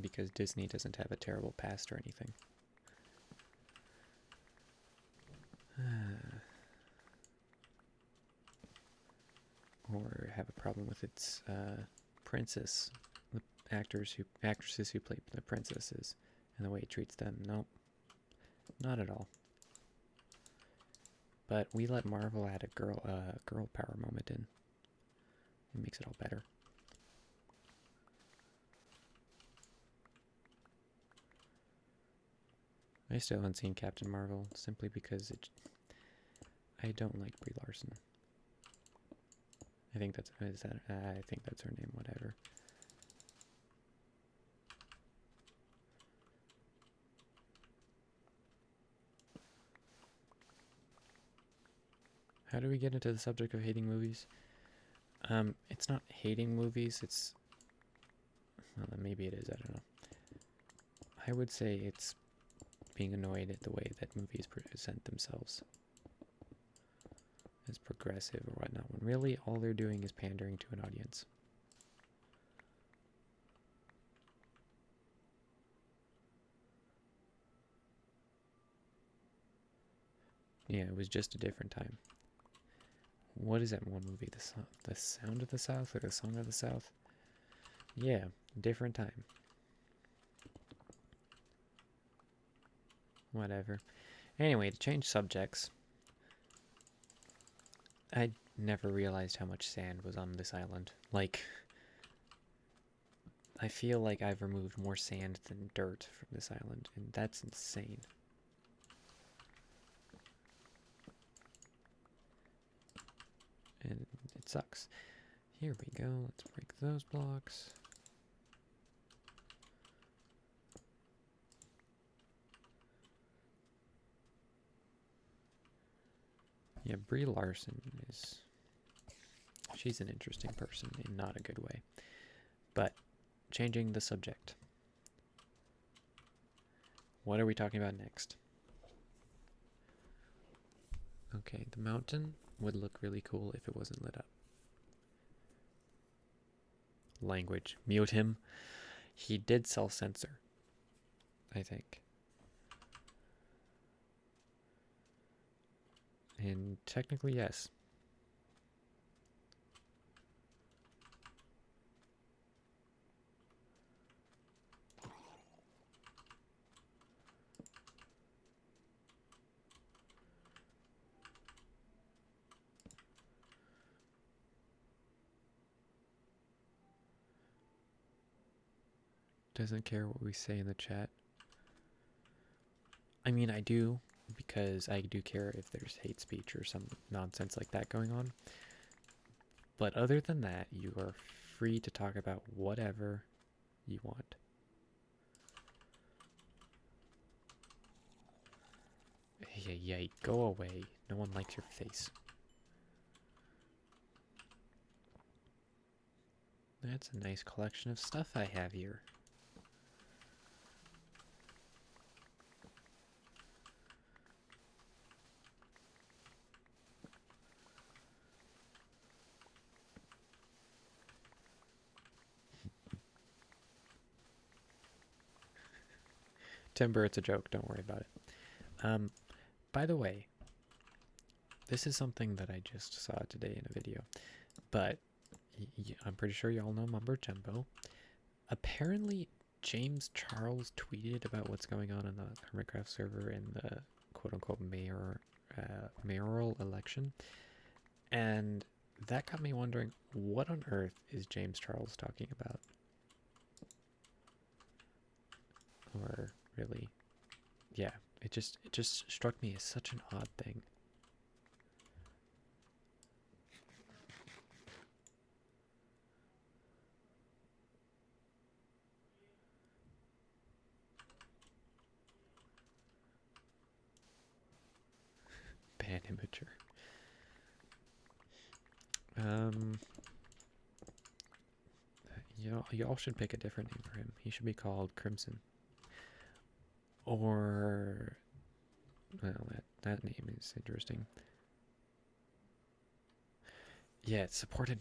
because Disney doesn't have a terrible past or anything. Or have a problem with its princess, the actresses who play the princesses, and the way it treats them. Nope, not at all. But we let Marvel add a girl power moment in. It makes it all better. I still haven't seen Captain Marvel simply because I don't like Brie Larson. I think that's her name. Whatever. How do we get into the subject of hating movies? It's not hating movies. It's, well, maybe it is. I don't know. I would say it's being annoyed at the way that movies present themselves as progressive or whatnot, when really all they're doing is pandering to an audience. Yeah, it was just a different time. What is that one movie? The Sound of the South or The Song of the South? Yeah, different time. Whatever. Anyway, to change subjects, I never realized how much sand was on this island. Like, I feel like I've removed more sand than dirt from this island, and that's insane. And it sucks. Here we go. Let's break those blocks. Yeah, Brie Larson she's an interesting person in not a good way. But changing the subject. What are we talking about next? Okay, the mountain would look really cool if it wasn't lit up. Language. Mute him. He did self-censor, I think. And technically, yes. Doesn't care what we say in the chat. I mean, I do, because I do care if there's hate speech or some nonsense like that going on. But other than that, you are free to talk about whatever you want. Hey, go away. No one likes your face. That's a nice collection of stuff I have here. Timber, it's a joke. Don't worry about it. By the way, this is something that I just saw today in a video, but I'm pretty sure y'all know Mumbo Jumbo. Apparently, James Charles tweeted about what's going on in the Hermitcraft server in the quote-unquote mayoral election, and that got me wondering, what on earth is James Charles talking about? Or really, yeah, it just struck me as such an odd thing. Ban immature. Y'all should pick a different name for him. He should be called Crimson. Or, well, that name is interesting. Yeah, it's supported.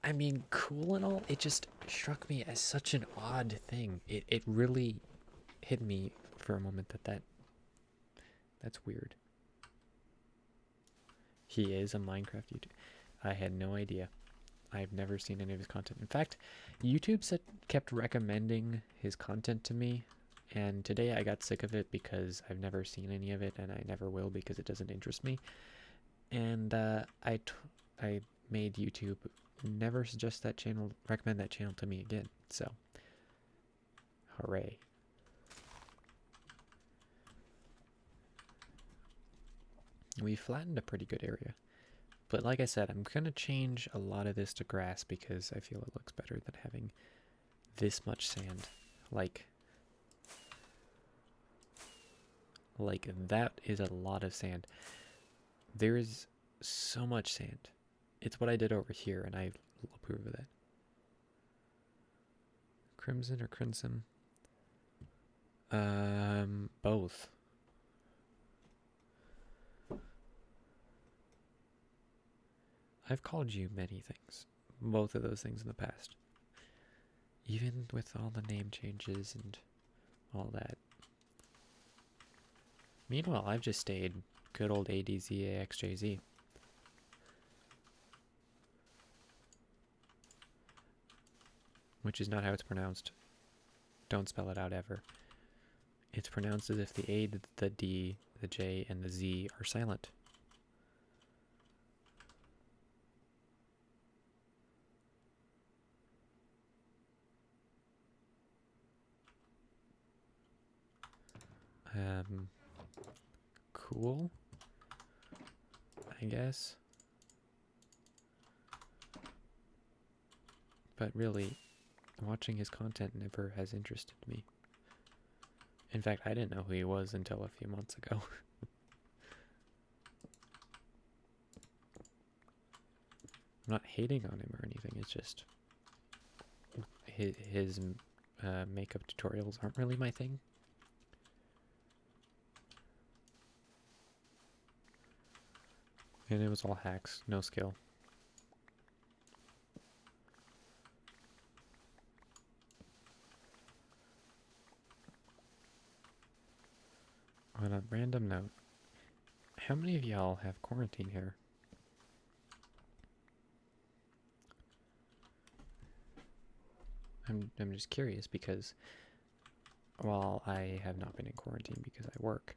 I mean, cool and all. It just struck me as such an odd thing. It really hit me for a moment that's weird. He is a Minecraft YouTuber. I had no idea. I've never seen any of his content. In fact, YouTube kept recommending his content to me, and today I got sick of it because I've never seen any of it, and I never will because it doesn't interest me. And I made YouTube never recommend that channel to me again. So, hooray. We flattened a pretty good area. But like I said, I'm going to change a lot of this to grass because I feel it looks better than having this much sand. Like that is a lot of sand. There is so much sand. It's what I did over here, and I approve of that. Crimson or Crimson? Both. I've called you many things. Both of those things in the past. Even with all the name changes and all that. Meanwhile, I've just stayed good old ADZAXJZ. Which is not how it's pronounced. Don't spell it out ever. It's pronounced as if the A, the D, the J, and the Z are silent. Cool, I guess. But really, watching his content never has interested me. In fact, I didn't know who he was until a few months ago. I'm not hating on him or anything, it's just his makeup tutorials aren't really my thing. And it was all hacks, no skill. On a random note, how many of y'all have quarantine hair? I'm just curious because while I have not been in quarantine because I work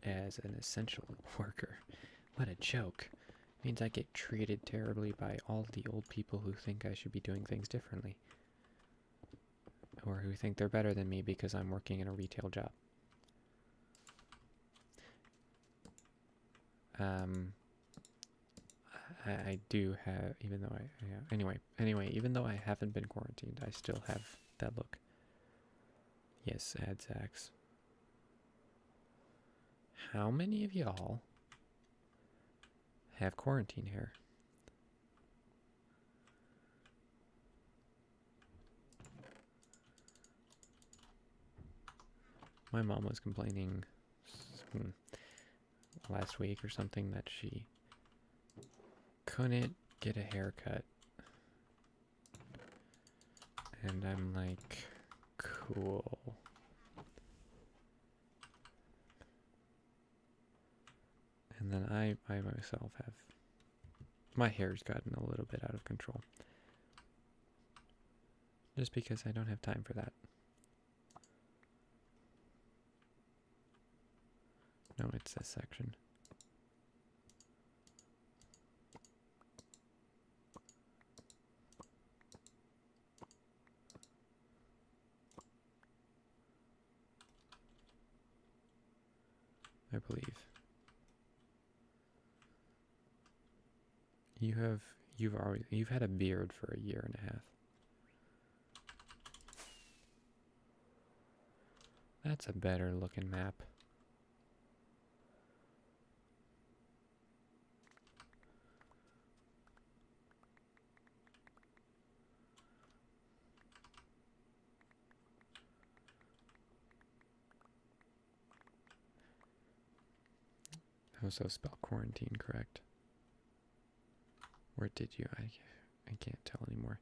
as an essential worker, what a joke. Means I get treated terribly by all the old people who think I should be doing things differently. Or who think they're better than me because I'm working in a retail job. I do have, even though anyway, even though I haven't been quarantined, I still have that look. Yes, AdZax. How many of y'all have quarantine hair? My mom was complaining last week or something that she couldn't get a haircut. And I'm like, cool. And then I myself have, my hair's gotten a little bit out of control. Just because I don't have time for that. No, it's this section. I believe. You've had a beard for a year and a half. That's a better looking map. Also spell quarantine correct. Or did you? I can't tell anymore.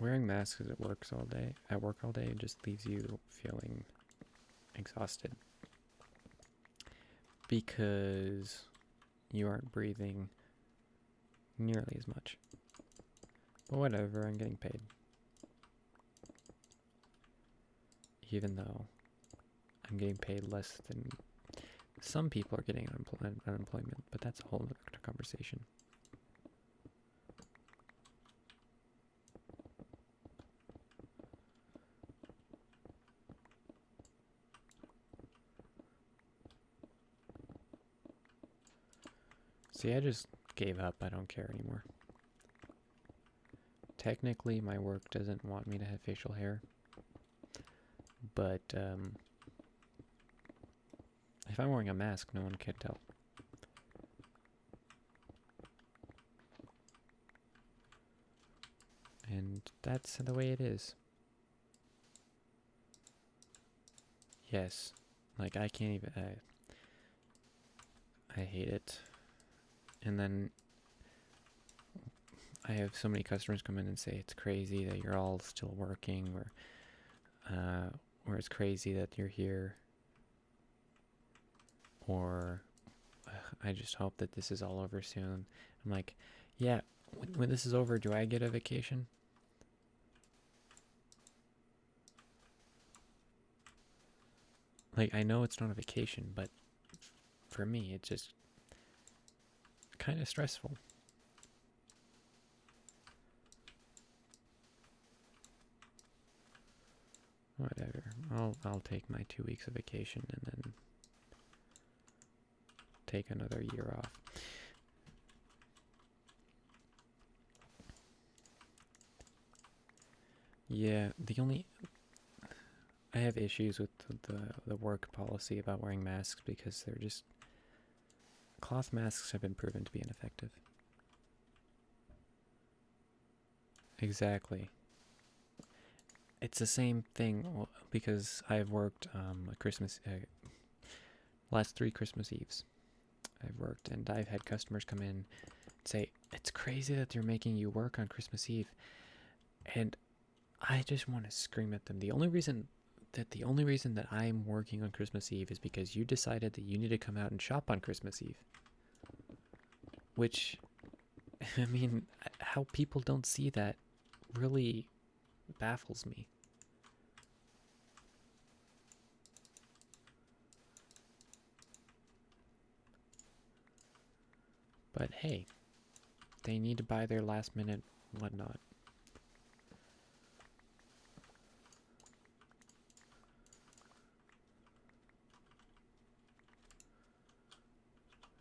Wearing masks at work all day just leaves you feeling exhausted. Because you aren't breathing nearly as much. But whatever, I'm getting paid. Even though I'm getting paid less than some people are getting unemployment, but that's a whole other conversation. See, I just gave up. I don't care anymore. Technically, my work doesn't want me to have facial hair. But, if I'm wearing a mask, no one can tell. And that's the way it is. Yes. Like, I can't even... I hate it. And then I have so many customers come in and say it's crazy that you're all still working, or it's crazy that you're here, or I just hope that this is all over soon. I'm like, yeah, when this is over, do I get a vacation? Like, I know it's not a vacation, but for me, it's just kind of stressful. Whatever. I'll take my 2 weeks of vacation and then take another year off. Yeah, I have issues with the work policy about wearing masks because they're just... Cloth masks have been proven to be ineffective. Exactly. It's the same thing because I've worked last 3 Christmas Eves. I've worked and I've had customers come in and say, it's crazy that they're making you work on Christmas Eve. And I just want to scream at them. The only reason that I'm working on Christmas Eve is because you decided that you need to come out and shop on Christmas Eve. Which, I mean, how people don't see that really baffles me. But hey, they need to buy their last minute whatnot.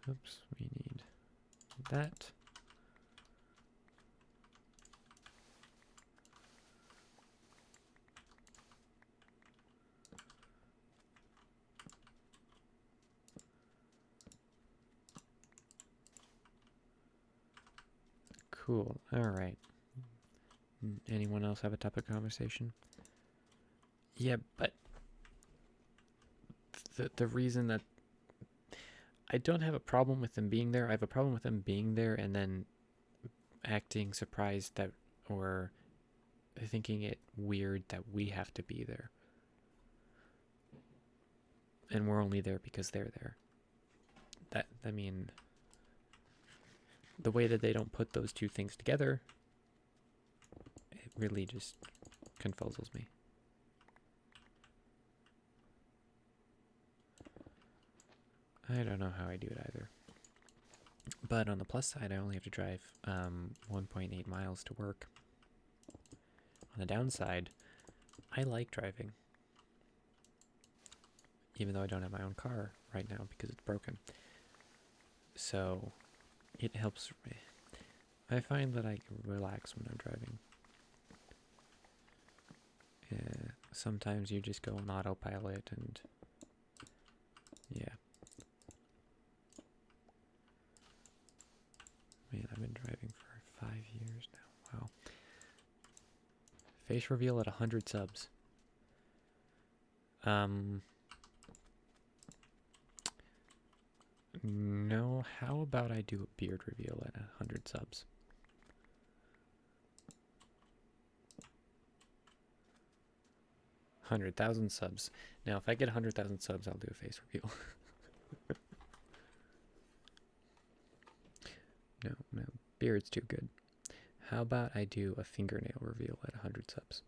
Oops, we need that. Cool. All right. Anyone else have a topic of conversation? Yeah, but the reason that I don't have a problem with them being there, I have a problem with them being there and then acting surprised that, or thinking it weird that we have to be there. And we're only there because they're there. I mean, the way that they don't put those two things together, it really just confuzzles me. I don't know how I do it either. But on the plus side, I only have to drive 1.8 miles to work. On the downside, I like driving. even though I don't have my own car right now because it's broken. So it helps. I find that I can relax when I'm driving. Sometimes you just go on autopilot and yeah. Man, I've been driving for 5 years now. Wow. Face reveal at 100 subs. No, how about I do a beard reveal at 100 subs? $100,000 subs. Now, if I get 100,000 subs, I'll do a face reveal. No, beard's too good. How about I do a fingernail reveal at 100 subs?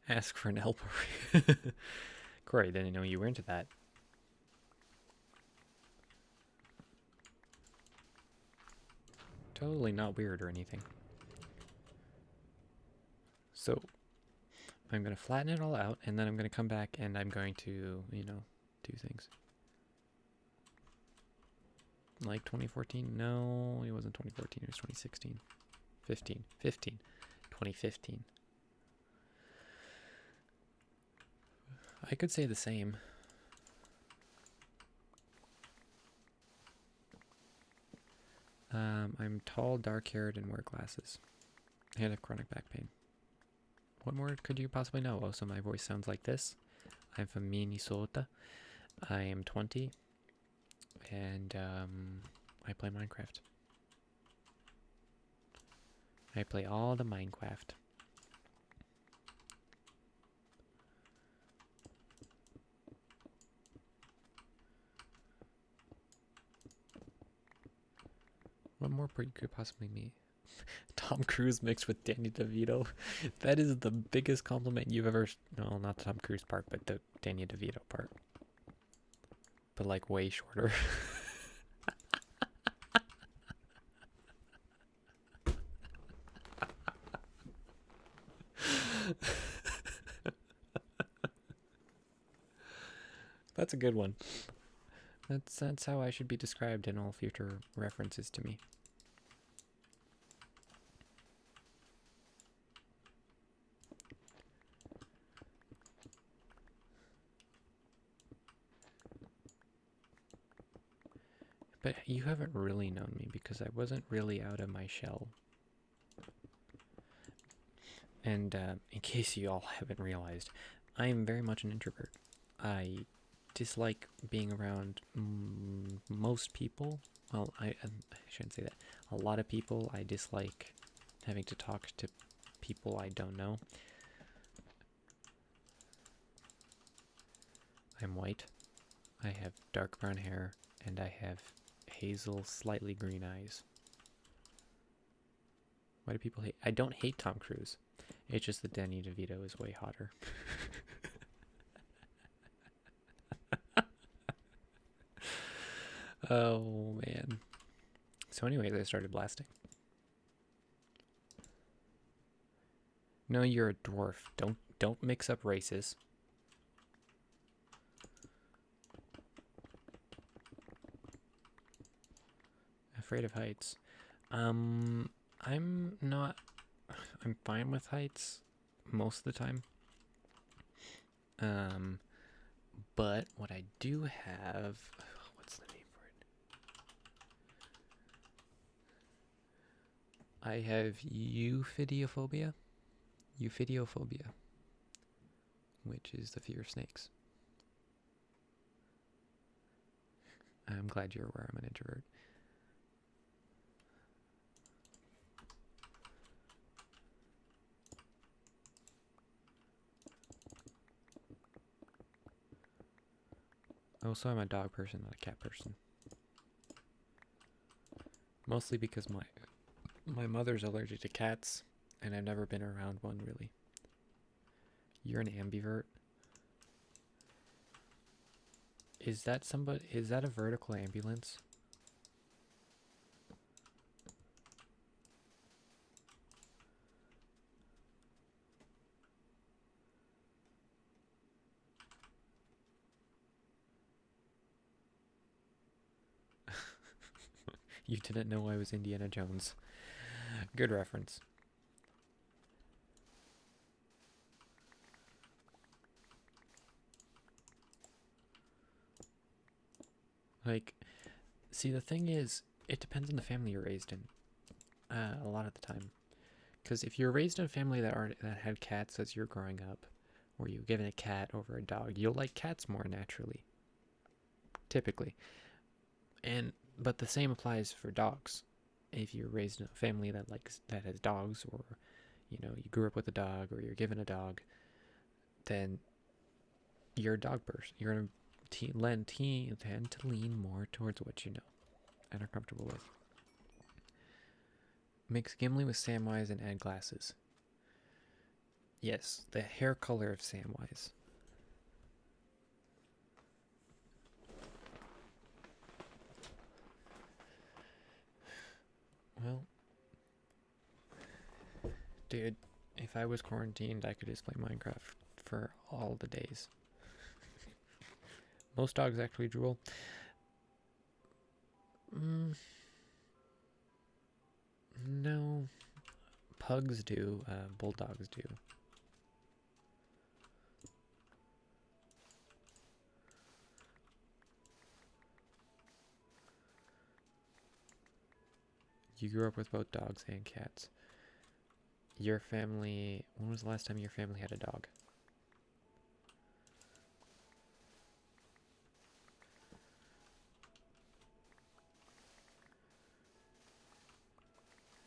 Ask for an helper. Corey, didn't know you were into that. Totally not weird or anything. So, I'm going to flatten it all out, and then I'm going to come back and I'm going to, do things. Like 2014? No, it wasn't 2014. It was 2016. 15. 2015. I could say the same. I'm tall, dark-haired, and wear glasses. I have chronic back pain. What more could you possibly know? Oh, so my voice sounds like this. I'm from Minnesota. I am 20. And I play Minecraft. I play all the Minecraft. What more you could possibly mean? Tom Cruise mixed with Danny DeVito. That is the biggest compliment you've ever... No, not the Tom Cruise part, but the Danny DeVito part. But like way shorter. That's a good one. That's how I should be described in all future references to me. But you haven't really known me because I wasn't really out of my shell. And in case you all haven't realized, I am very much an introvert. I dislike being around most people. Well, I shouldn't say that. A lot of people. I dislike having to talk to people I don't know. I'm white. I have dark brown hair, and I have hazel, slightly green eyes. Why do people hate? I don't hate Tom Cruise. It's just that Danny DeVito is way hotter. Oh, man. So anyways, I started blasting. No, you're a dwarf. Don't mix up races. Afraid of heights. I'm fine with heights most of the time. But what I do have, what's the name for it? I have euphidiophobia, which is the fear of snakes. I'm glad you're aware I'm an introvert. Also, I'm a dog person, not a cat person. Mostly because my mother's allergic to cats, and I've never been around one, really. You're an ambivert? Is that a vertical ambulance? You didn't know I was Indiana Jones. Good reference. Like, see, the thing is, it depends on the family you're raised in. A lot of the time, because if you're raised in a family that had cats as you're growing up, or you're given a cat over a dog, you'll like cats more naturally. Typically, but the same applies for dogs. If you're raised in a family that has dogs, or you grew up with a dog, or you're given a dog, then you're a dog person. You're gonna tend to lean more towards what you know and are comfortable with. Mix Gimli with Samwise and add glasses. Yes, the hair color of Samwise. Well, dude, if I was quarantined, I could just play Minecraft for all the days. Most dogs actually drool. No. Pugs do. Bulldogs do. You grew up with both dogs and cats. Your family... When was the last time your family had a dog?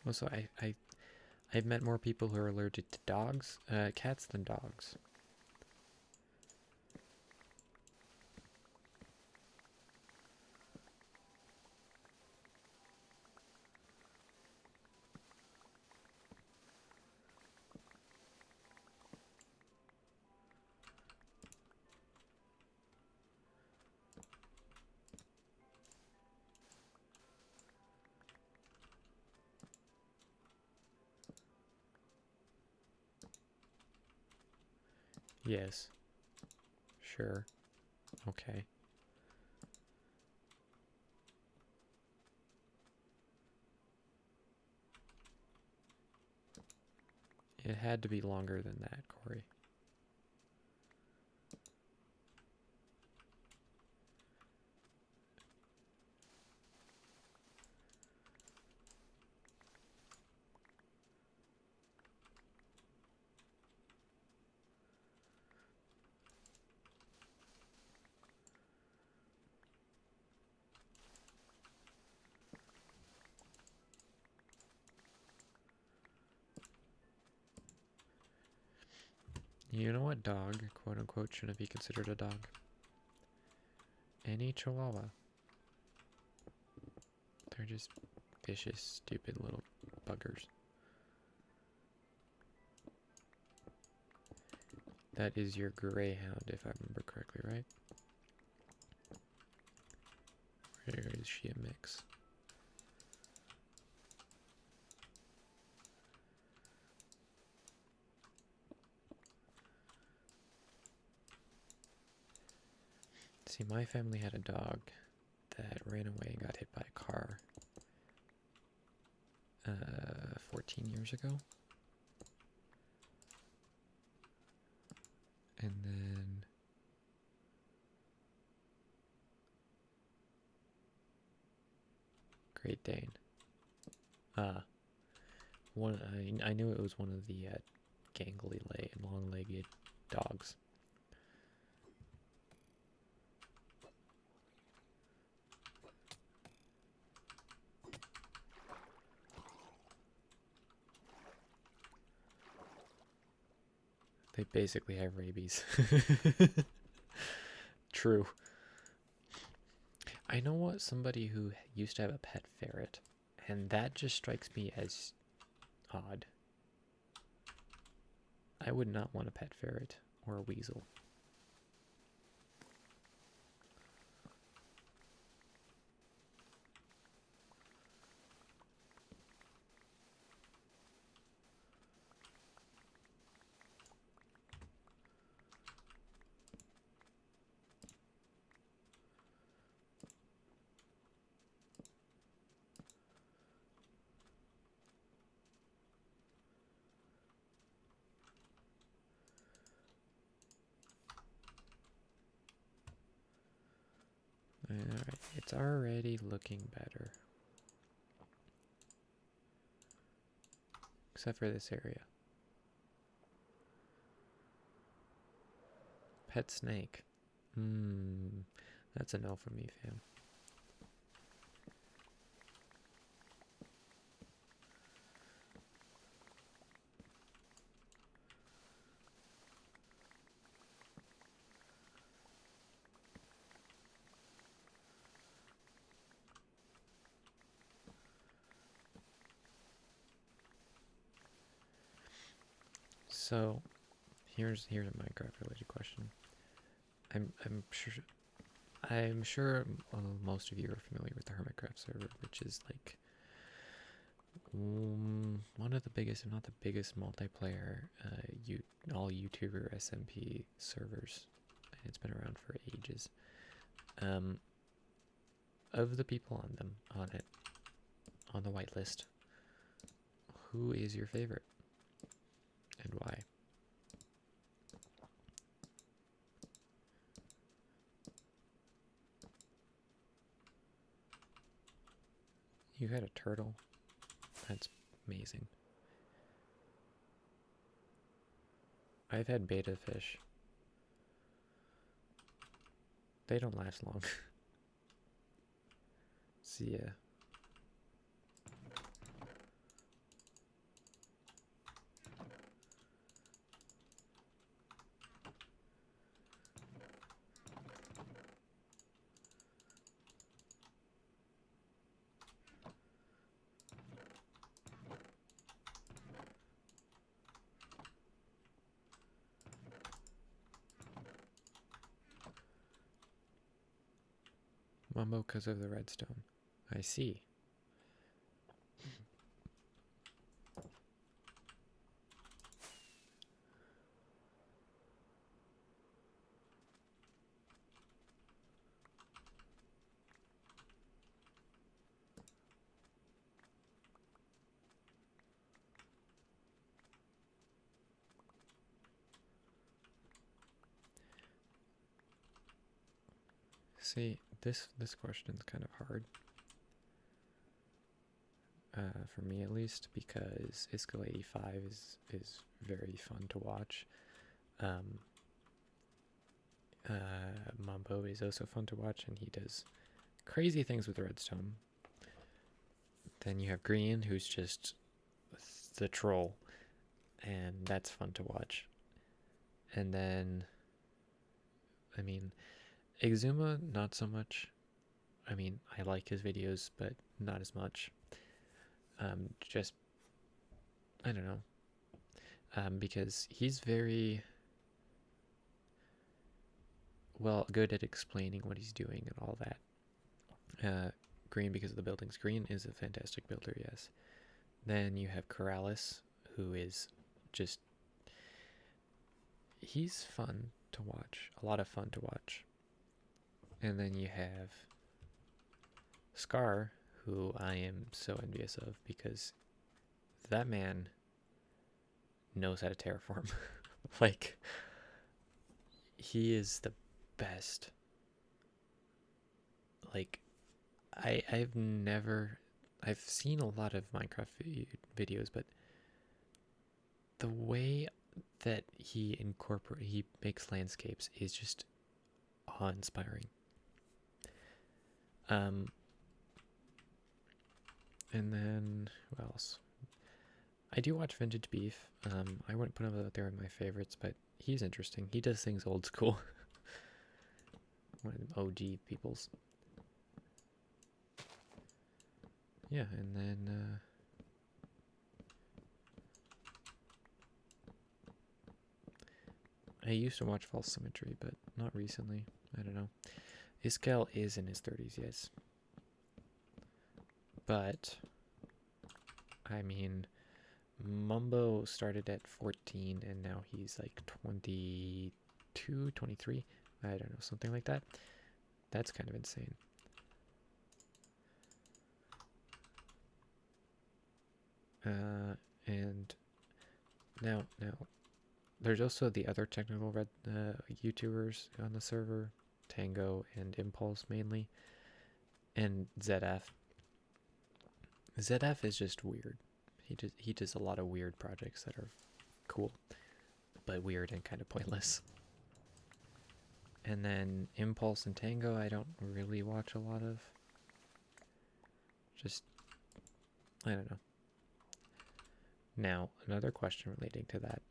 Also, I've met more people who are allergic to cats than dogs. Yes. Sure. Okay. It had to be longer than that, Corey. You know what dog, quote unquote, shouldn't be considered a dog? Any chihuahua. They're just vicious, stupid little buggers. That is your greyhound, if I remember correctly, right? Or is she a mix? See, my family had a dog that ran away and got hit by a car 14 years ago. And then Great Dane. I knew it was one of the gangly and long-legged dogs. They basically have rabies. True. I know what somebody who used to have a pet ferret, and that just strikes me as odd. I would not want a pet ferret or a weasel. It's already looking better. Except for this area. Pet snake. That's a no from me, fam. So, here's a Minecraft related question. I'm sure most of you are familiar with the Hermitcraft server, which is like one of the biggest, if not the biggest, multiplayer all YouTuber SMP servers, and it's been around for ages. Of the people on it, on the whitelist, who is your favorite and why? You had a turtle? That's amazing. I've had beta fish. They don't last long. See ya. Mumbo because of the redstone. I see. See, this question's kind of hard. For me at least, because Isco 85 is very fun to watch. Mumbo is also fun to watch, and he does crazy things with redstone. Then you have Green, who's just the troll, and that's fun to watch. And then, I mean, Exuma, not so much. I mean, I like his videos, but not as much. Just, I don't know. Because he's very good at explaining what he's doing and all that. Green, because of the buildings. Green is a fantastic builder, yes. Then you have Corrales, who is just, he's fun to watch. A lot of fun to watch. And then you have Scar, who I am so envious of, because that man knows how to terraform. Like, he is the best. Like, I've seen a lot of Minecraft videos, but the way that he makes landscapes is just awe-inspiring. And then, who else? I do watch Vintage Beef. I wouldn't put him out there in my favorites, but he's interesting. He does things old school. One of the OG peoples. Yeah, and then I used to watch False Symmetry, but not recently. I don't know. Iskel is in his 30s, yes. But, I mean, Mumbo started at 14 and now he's like 22, 23. I don't know, something like that. That's kind of insane. And now there's also the other technical YouTubers on the server, Tango and Impulse mainly. And ZF. ZF is just weird. He does a lot of weird projects that are cool, but weird and kind of pointless. And then Impulse and Tango, I don't really watch a lot of. Just, I don't know. Now, another question relating to that.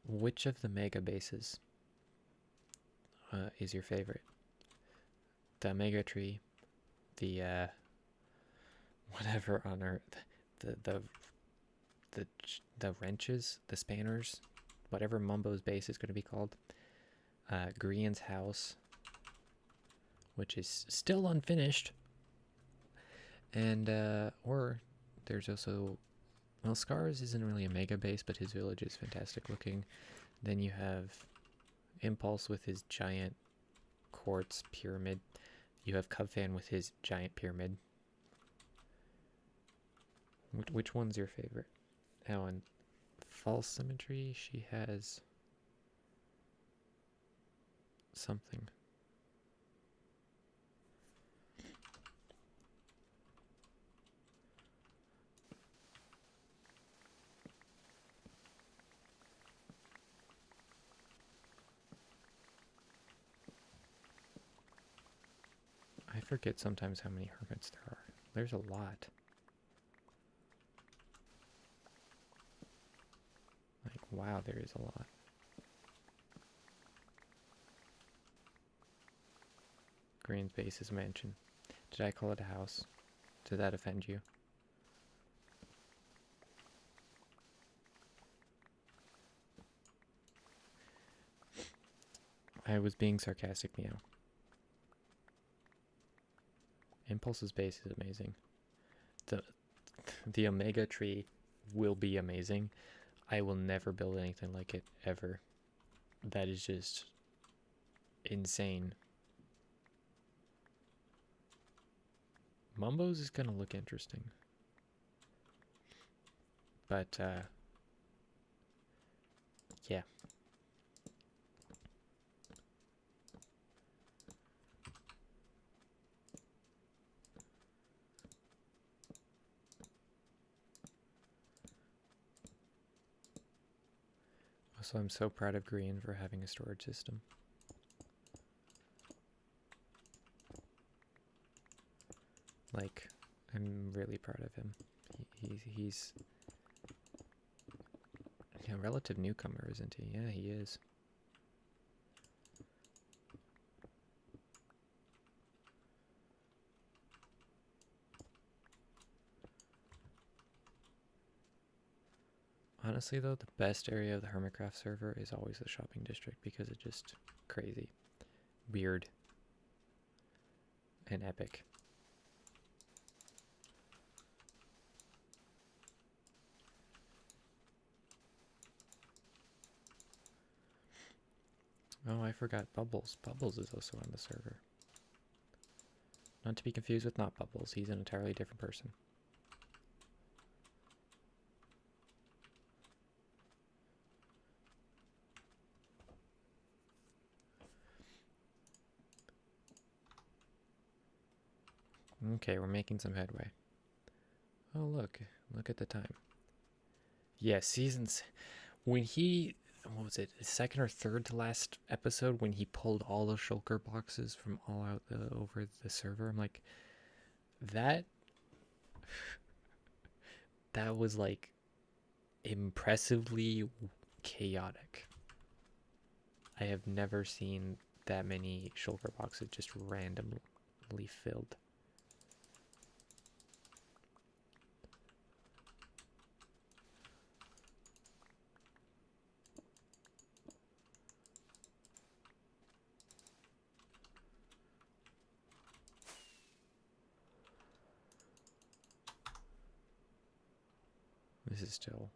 Which of the mega bases is your favorite? The Mega Tree, the whatever on earth, the wrenches, the spanners, whatever Mumbo's base is going to be called. Grian's house, which is still unfinished. And or there's also, well, Scars isn't really a mega base, but his village is fantastic looking. Then you have Impulse with his giant quartz pyramid. You have Cubfan with his giant pyramid. Which one's your favorite? Oh, and False Symmetry, she has something. I forget sometimes how many hermits there are. There's a lot. Like, wow, there is a lot. Green's base is a mansion. Did I call it a house? Did that offend you? I was being sarcastic, meow. Impulse's base is amazing. The Omega Tree will be amazing. I will never build anything like it, ever. That is just insane. Mumbo's is gonna look interesting. But, yeah. Also, I'm so proud of Green for having a storage system. Like, I'm really proud of him. He's a relative newcomer, isn't he? Yeah, he is. Honestly, though, the best area of the Hermitcraft server is always the shopping district because it's just crazy, weird, and epic. Oh, I forgot Bubbles. Bubbles is also on the server. Not to be confused with Not Bubbles. He's an entirely different person. Okay, we're making some headway. Oh, look at the time. Yeah, seasons. When he, what was it, second or third to last episode, when he pulled all the shulker boxes from all out over the server, I'm like, that was like impressively chaotic. I have never seen that many shulker boxes just randomly filled. This is still,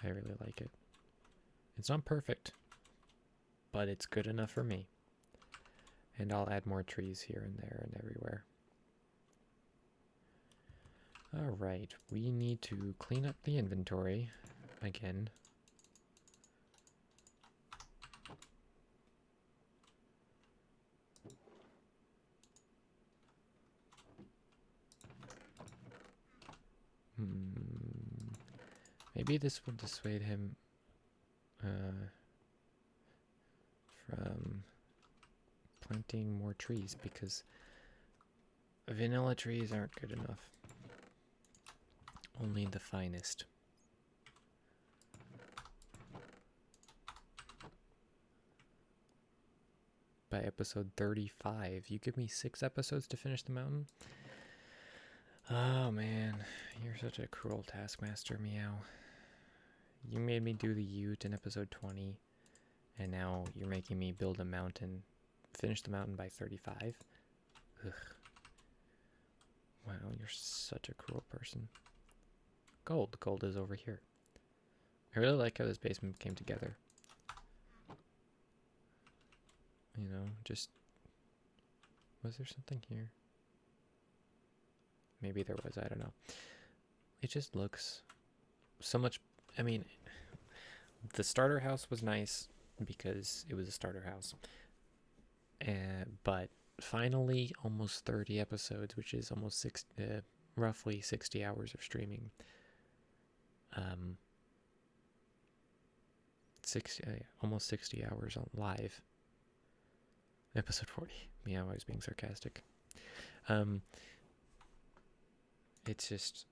I really like it. It's not perfect, but it's good enough for me. And I'll add more trees here and there and everywhere. Alright, we need to clean up the inventory again. Maybe this will dissuade him from planting more trees, because vanilla trees aren't good enough. Only the finest. By episode 35, you give me 6 episodes to finish the mountain? Oh man, you're such a cruel taskmaster, Meow. You made me do the Ute in episode 20, and now you're making me build a mountain, finish the mountain by 35? Ugh. Wow, you're such a cruel person. Gold. Gold is over here. I really like how this basement came together. You know, just... Was there something here? Maybe there was, I don't know. It just looks so much... I mean, the starter house was nice because it was a starter house. But finally, almost 30 episodes, which is almost roughly 60 hours of streaming. 60, almost 60 hours on live. Episode 40. Meow, I was being sarcastic. It's just,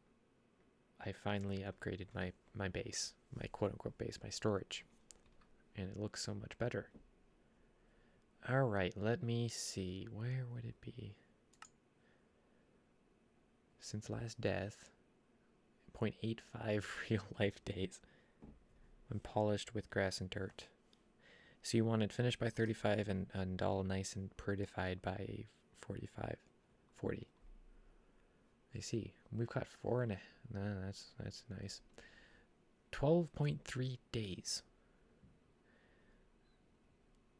I finally upgraded my base, my quote-unquote base, my storage. And it looks so much better. Alright, let me see. Where would it be? Since last death, 0.85 real life days. I'm polished with grass and dirt. So you want it finished by 35 and all nice and prettified by 45. 40. I see. We've got 4 and a... No, that's nice. 12.3 days.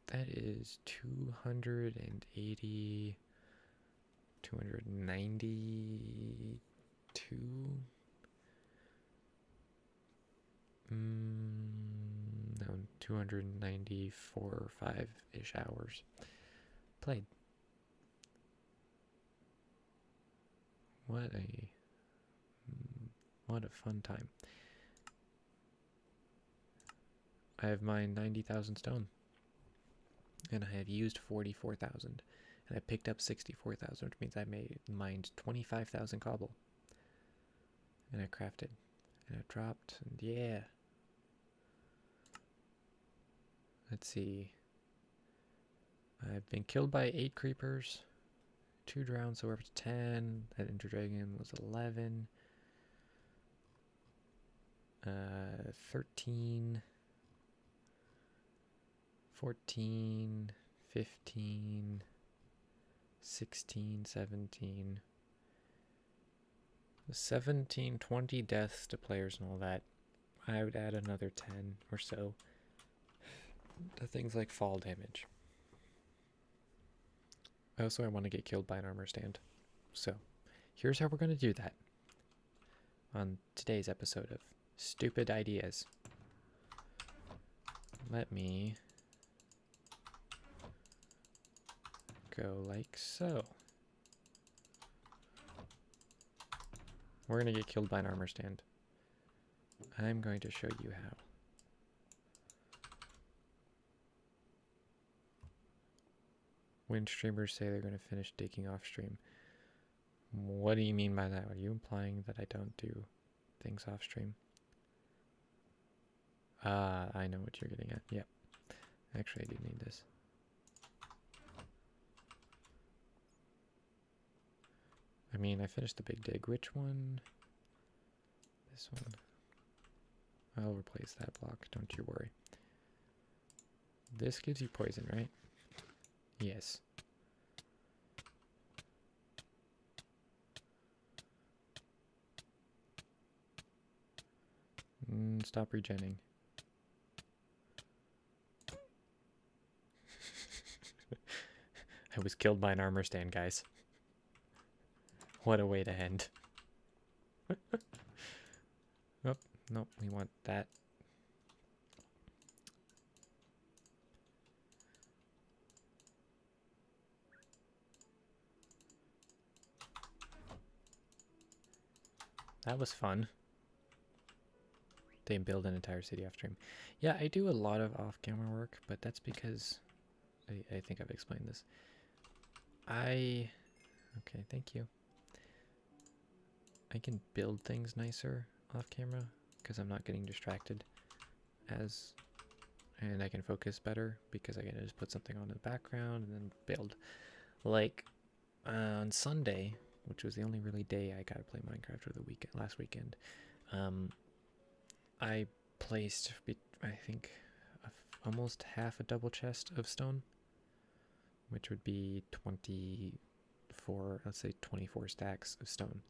That is 280... 292... No, 294 or 5-ish hours played. What a fun time. I have mined 90,000 stone. And I have used 44,000. And I picked up 64,000, which means I mined 25,000 cobble. And I crafted. And I dropped. And yeah. Let's see. I've been killed by 8 creepers. 2 drowned, so we're up to 10. That Ender Dragon was 11. 13. 14. 15. 16. 17. 17, 20 deaths to players and all that. I would add another 10 or so to things like fall damage. Also, I want to get killed by an armor stand. So, here's how we're going to do that on today's episode of Stupid Ideas. Let me go like so. We're going to get killed by an armor stand. I'm going to show you how. When streamers say they're going to finish digging off stream, what do you mean by that? Are you implying that I don't do things off stream? I know what you're getting at. Yep. Actually, I do need this. I mean, I finished the big dig. Which one? This one. I'll replace that block. Don't you worry. This gives you poison, right? Yes. Stop regenning. I was killed by an armor stand, guys. What a way to end. Oh, nope, we want that. That was fun. They build an entire city off stream. Yeah, I do a lot of off-camera work, but that's because I think I've explained this. Okay, thank you. I can build things nicer off camera because I'm not getting distracted and I can focus better because I can just put something on in the background and then build. Like on Sunday, which was the only really day I got to play Minecraft for the weekend, last weekend, I placed, I think, almost half a double chest of stone, which would be 24, let's say 24 stacks of stone.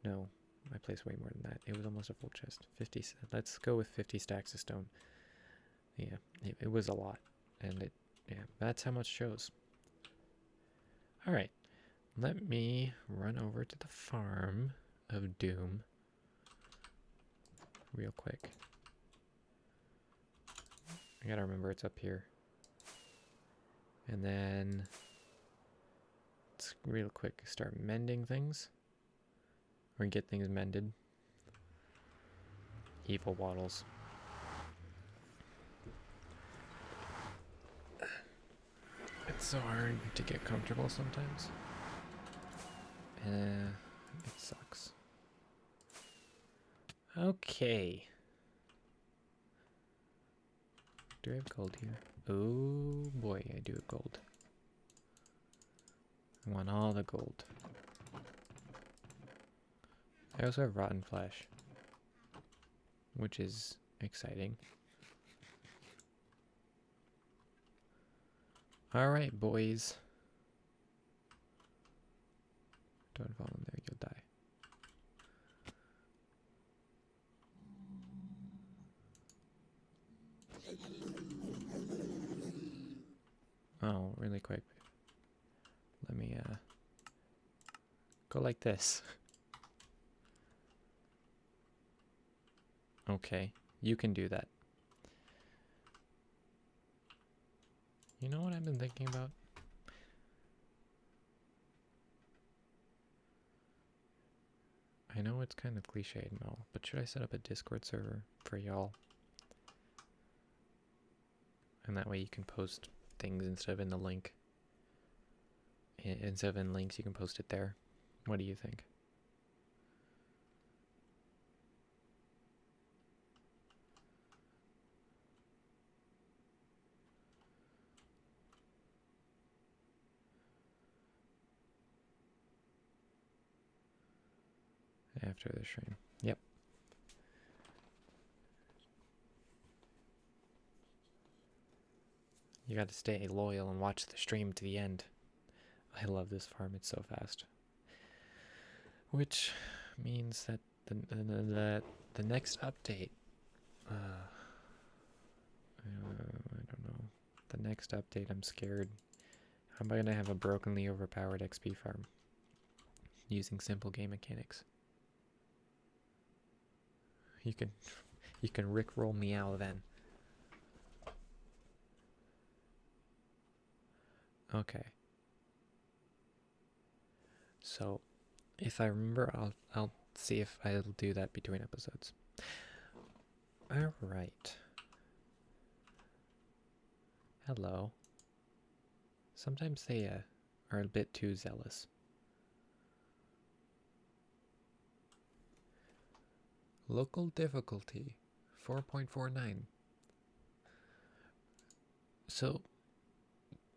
No, I placed way more than that. It was almost a full chest. 50, let's go with 50 stacks of stone. Yeah, it was a lot. And yeah, that's how much shows. All right, let me run over to the farm of Doom real quick. I gotta remember it's up here. And then let's real quick start mending things. Or get things mended. Evil waddles. It's so hard to get comfortable sometimes. It sucks. Okay. Do I have gold here? Oh boy, I do have gold. I want all the gold. I also have rotten flesh, which is exciting. Alright, boys. Don't fall in there, you'll die. Oh, really quick. Let me go like this. Okay, you can do that. You know what I've been thinking about? I know it's kind of cliched and all, but should I set up a Discord server for y'all? And that way you can post things instead of in the link. Instead of in links, you can post it there. What do you think? After the stream. Yep. You got to stay loyal and watch the stream to the end. I love this farm, it's so fast. Which means that the next update, I don't know. The next update, I'm scared. How am I gonna have a brokenly overpowered XP farm using simple game mechanics? You can rickroll meow then. Okay. So, if I remember, I'll see if I'll do that between episodes. All right. Hello. Sometimes they are a bit too zealous. Local difficulty 4.49. So,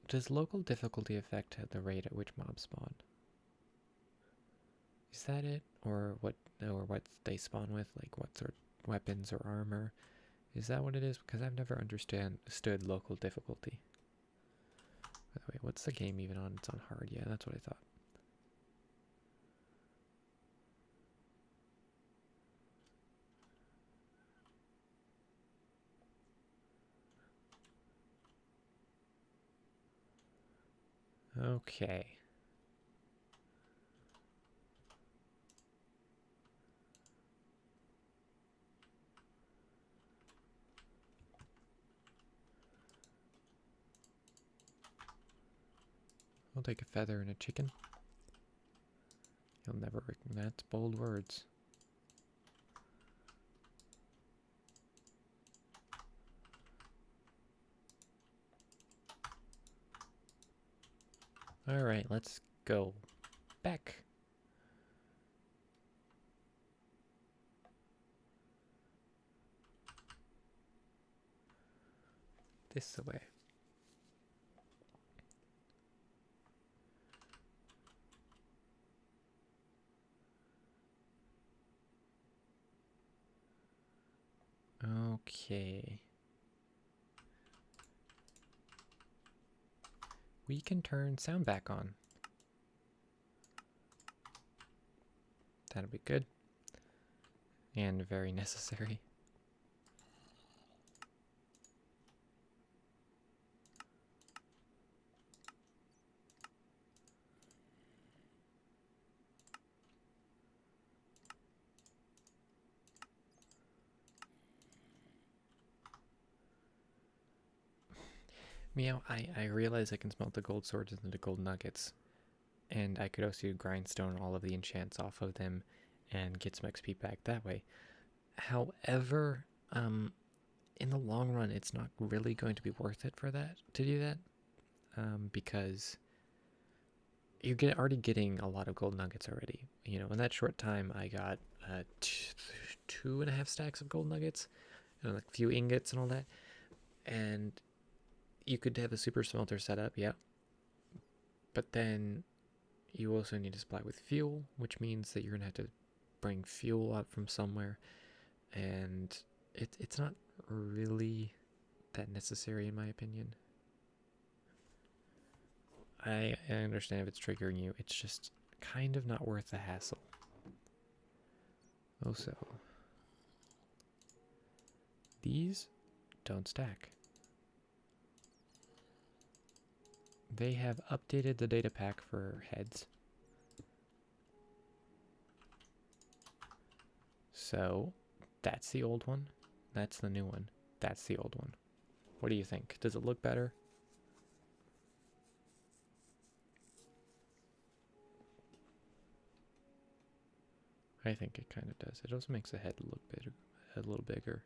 does local difficulty affect the rate at which mobs spawn? Is that it? Or what they spawn with? Like what sort of weapons or armor? Is that what it is? Because I've never understood local difficulty. By the way, what's the game even on? It's on hard. Yeah, that's what I thought. Okay. I'll take a feather and a chicken. You'll never. That's bold words. Alright, let's go back. This way. Okay. We can turn sound back on. That'll be good. And very necessary. Meow, I realize I can smelt the gold swords into the gold nuggets. And I could also grindstone all of the enchants off of them and get some XP back that way. However, in the long run, it's not really going to be worth it for that to do that, because you're already getting a lot of gold nuggets already. You know, in that short time, I got 2.5 stacks of gold nuggets and like a few ingots and all that. And you could have a super smelter set up, yeah. But then you also need to supply with fuel, which means that you're gonna have to bring fuel up from somewhere, and it's not really that necessary in my opinion. I understand if it's triggering you, it's just kind of not worth the hassle. Also, these don't stack. They have updated the data pack for heads. So, that's the old one. That's the new one. That's the old one. What do you think? Does it look better? I think it kind of does. It also makes the head look bigger, a little bigger.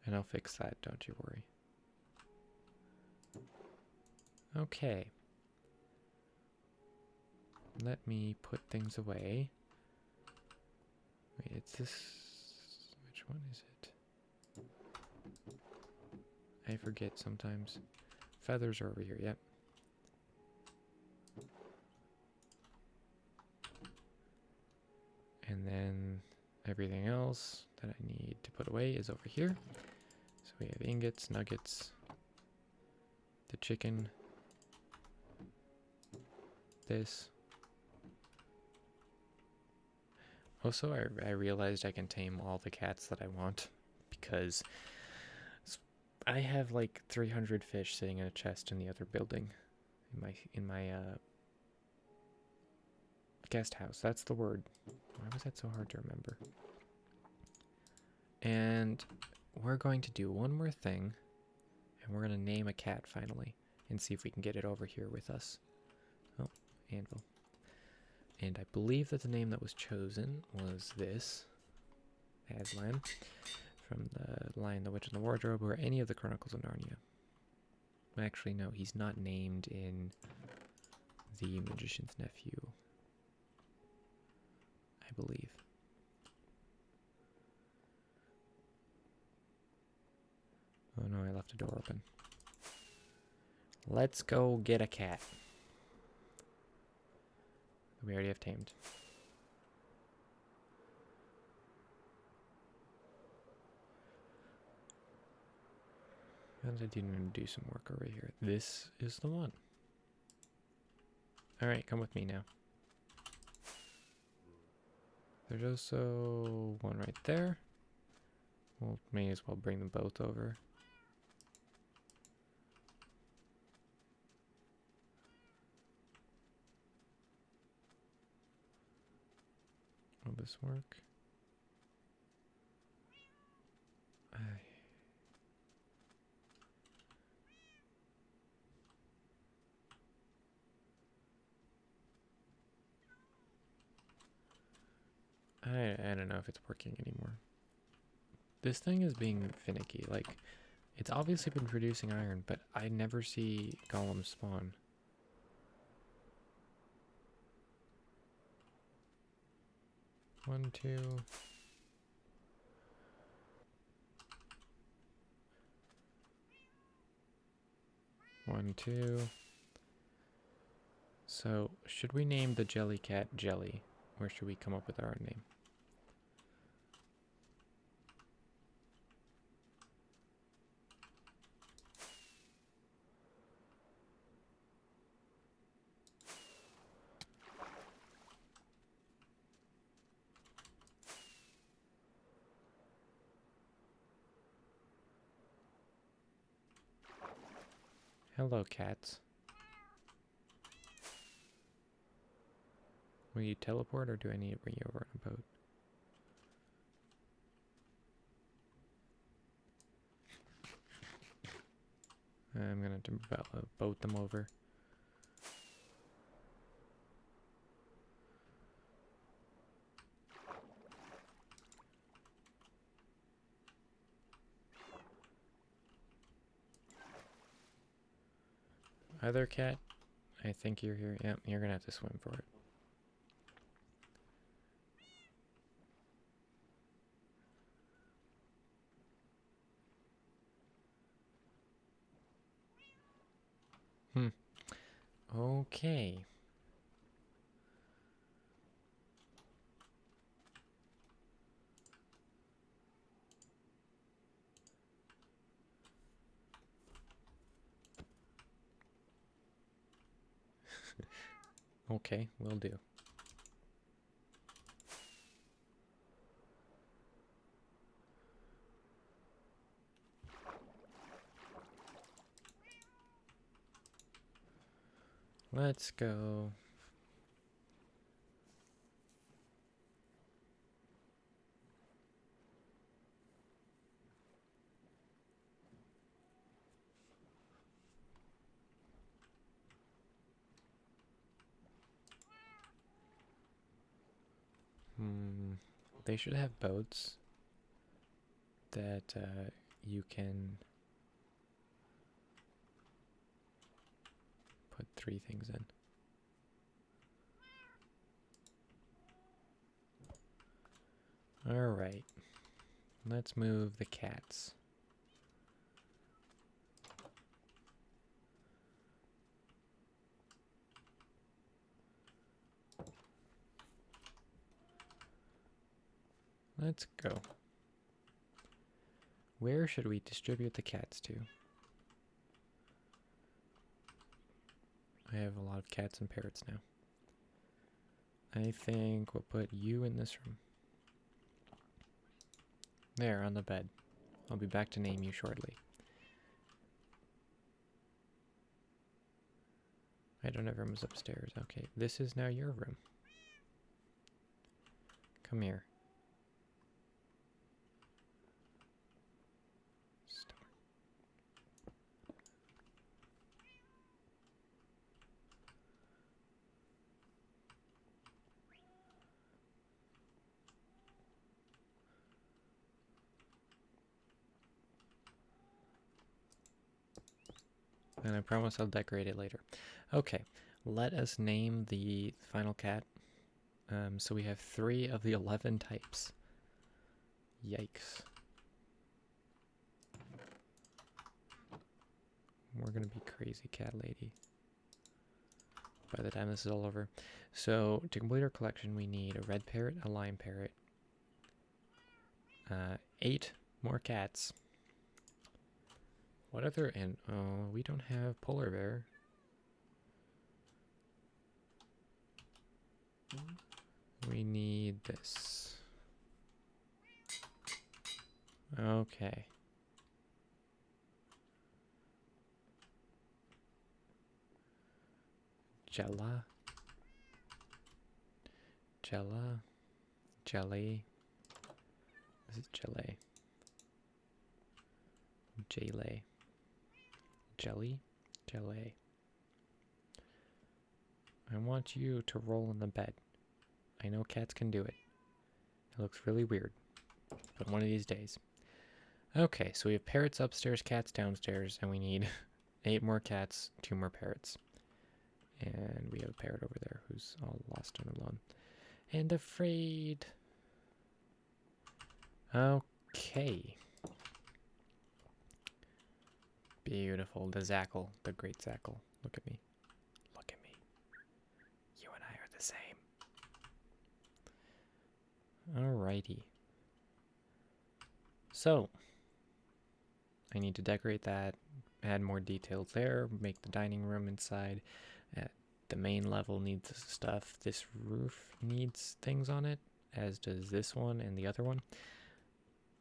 And I'll fix that, don't you worry. Okay. Let me put things away. Wait, it's this... Which one is it? I forget sometimes. Feathers are over here, yep. And then everything else that I need to put away is over here. So we have ingots, nuggets, the chicken, this. Also, I realized I can tame all the cats that I want because I have like 300 fish sitting in a chest in the other building, in my guest house. That's the word. Why was that so hard to remember? And we're going to do one more thing, and we're going to name a cat finally and see if we can get it over here with us. Oh, anvil. And I believe that the name that was chosen was this, Aslan, from the Lion, the Witch, and the Wardrobe, or any of the Chronicles of Narnia. Actually, no, he's not named in the Magician's Nephew, I believe. Oh no, I left a door open. Let's go get a cat. We already have tamed. And I do need to do some work over here. This is the one. Alright, come with me now. There's also one right there. Well, may as well bring them both over. Will this work? I don't know if it's working anymore. This thing is being finicky. Like, It's obviously been producing iron, but I never see golems spawn. One, two. One, two. So, should we name the jelly cat Jelly? Or should we come up with our own name? Hello, cats. Will you teleport, or do I need to bring you over on a boat? I'm gonna boat them over. Other cat, I think you're here. Yep, you're gonna have to swim for it. Okay. Okay, will do. Let's go. They should have boats that you can put 3 things in. Alright. Let's move the cats. Let's go. Where should we distribute the cats to? I have a lot of cats and parrots now. I think we'll put you in this room. There, on the bed. I'll be back to name you shortly. I don't have rooms upstairs. Okay, this is now your room. Come here. And I promise I'll decorate it later. Okay, let us name the final cat. So we have 3 of the 11 types. Yikes. We're gonna be crazy cat lady by the time this is all over. So to complete our collection, we need a red parrot, a lime parrot, 8 more cats. What other, and oh, we don't have polar bear. We need this. Okay. Jella. Jelly. This is Jelly. Jelly. I want you to roll in the bed. I know cats can do it. It looks really weird, but one of these days. Okay, so we have parrots upstairs, cats downstairs, and we need 8 more cats, 2 more parrots. And we have a parrot over there who's all lost and alone. And afraid. Okay. Beautiful. The Zackle, the great Zackle. Look at me. Look at me. You and I are the same. Alrighty. So, I need to decorate that, add more details there, make the dining room inside. The main level needs stuff. This roof needs things on it, as does this one and the other one.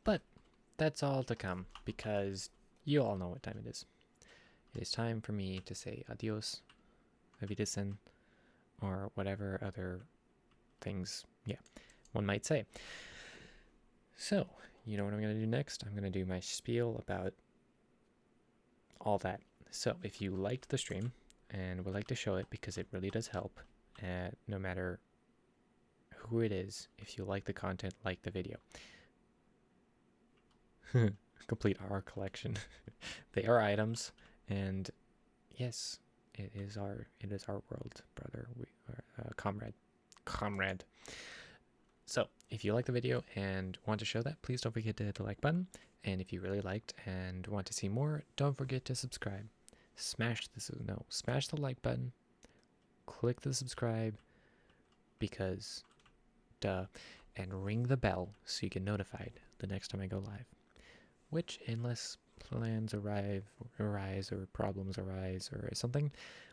But that's all to come, because you all know what time it is. It is time for me to say adios, avidesen, or whatever other things, one might say. So, you know what I'm going to do next? I'm going to do my spiel about all that. So, if you liked the stream and would like to show it, because it really does help, no matter who it is, if you like the content, like the video. Complete our collection. They are items, and yes, it is our world, brother. We are comrade. So, if you like the video and want to show that, please don't forget to hit the like button. And if you really liked and want to see more, don't forget to subscribe. Smash the like button. Click the subscribe, because duh, and ring the bell so you get notified the next time I go live. Which, unless plans arise or problems arise or something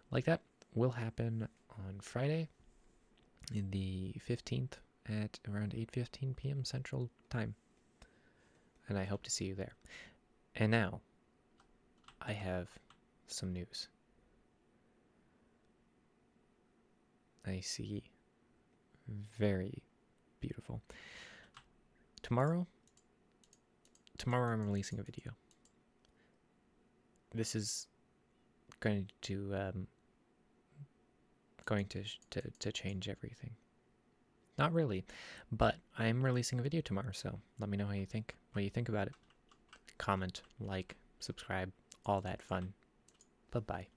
like that, will happen on Friday, in the 15th at around 8:15 p.m. Central Time. And I hope to see you there. And now, I have some news. I see. Very beautiful. Tomorrow I'm releasing a video. This is going to change everything. Not really, but I'm releasing a video tomorrow, so let me know what you think about it. Comment, like, subscribe, all that fun. Bye-bye.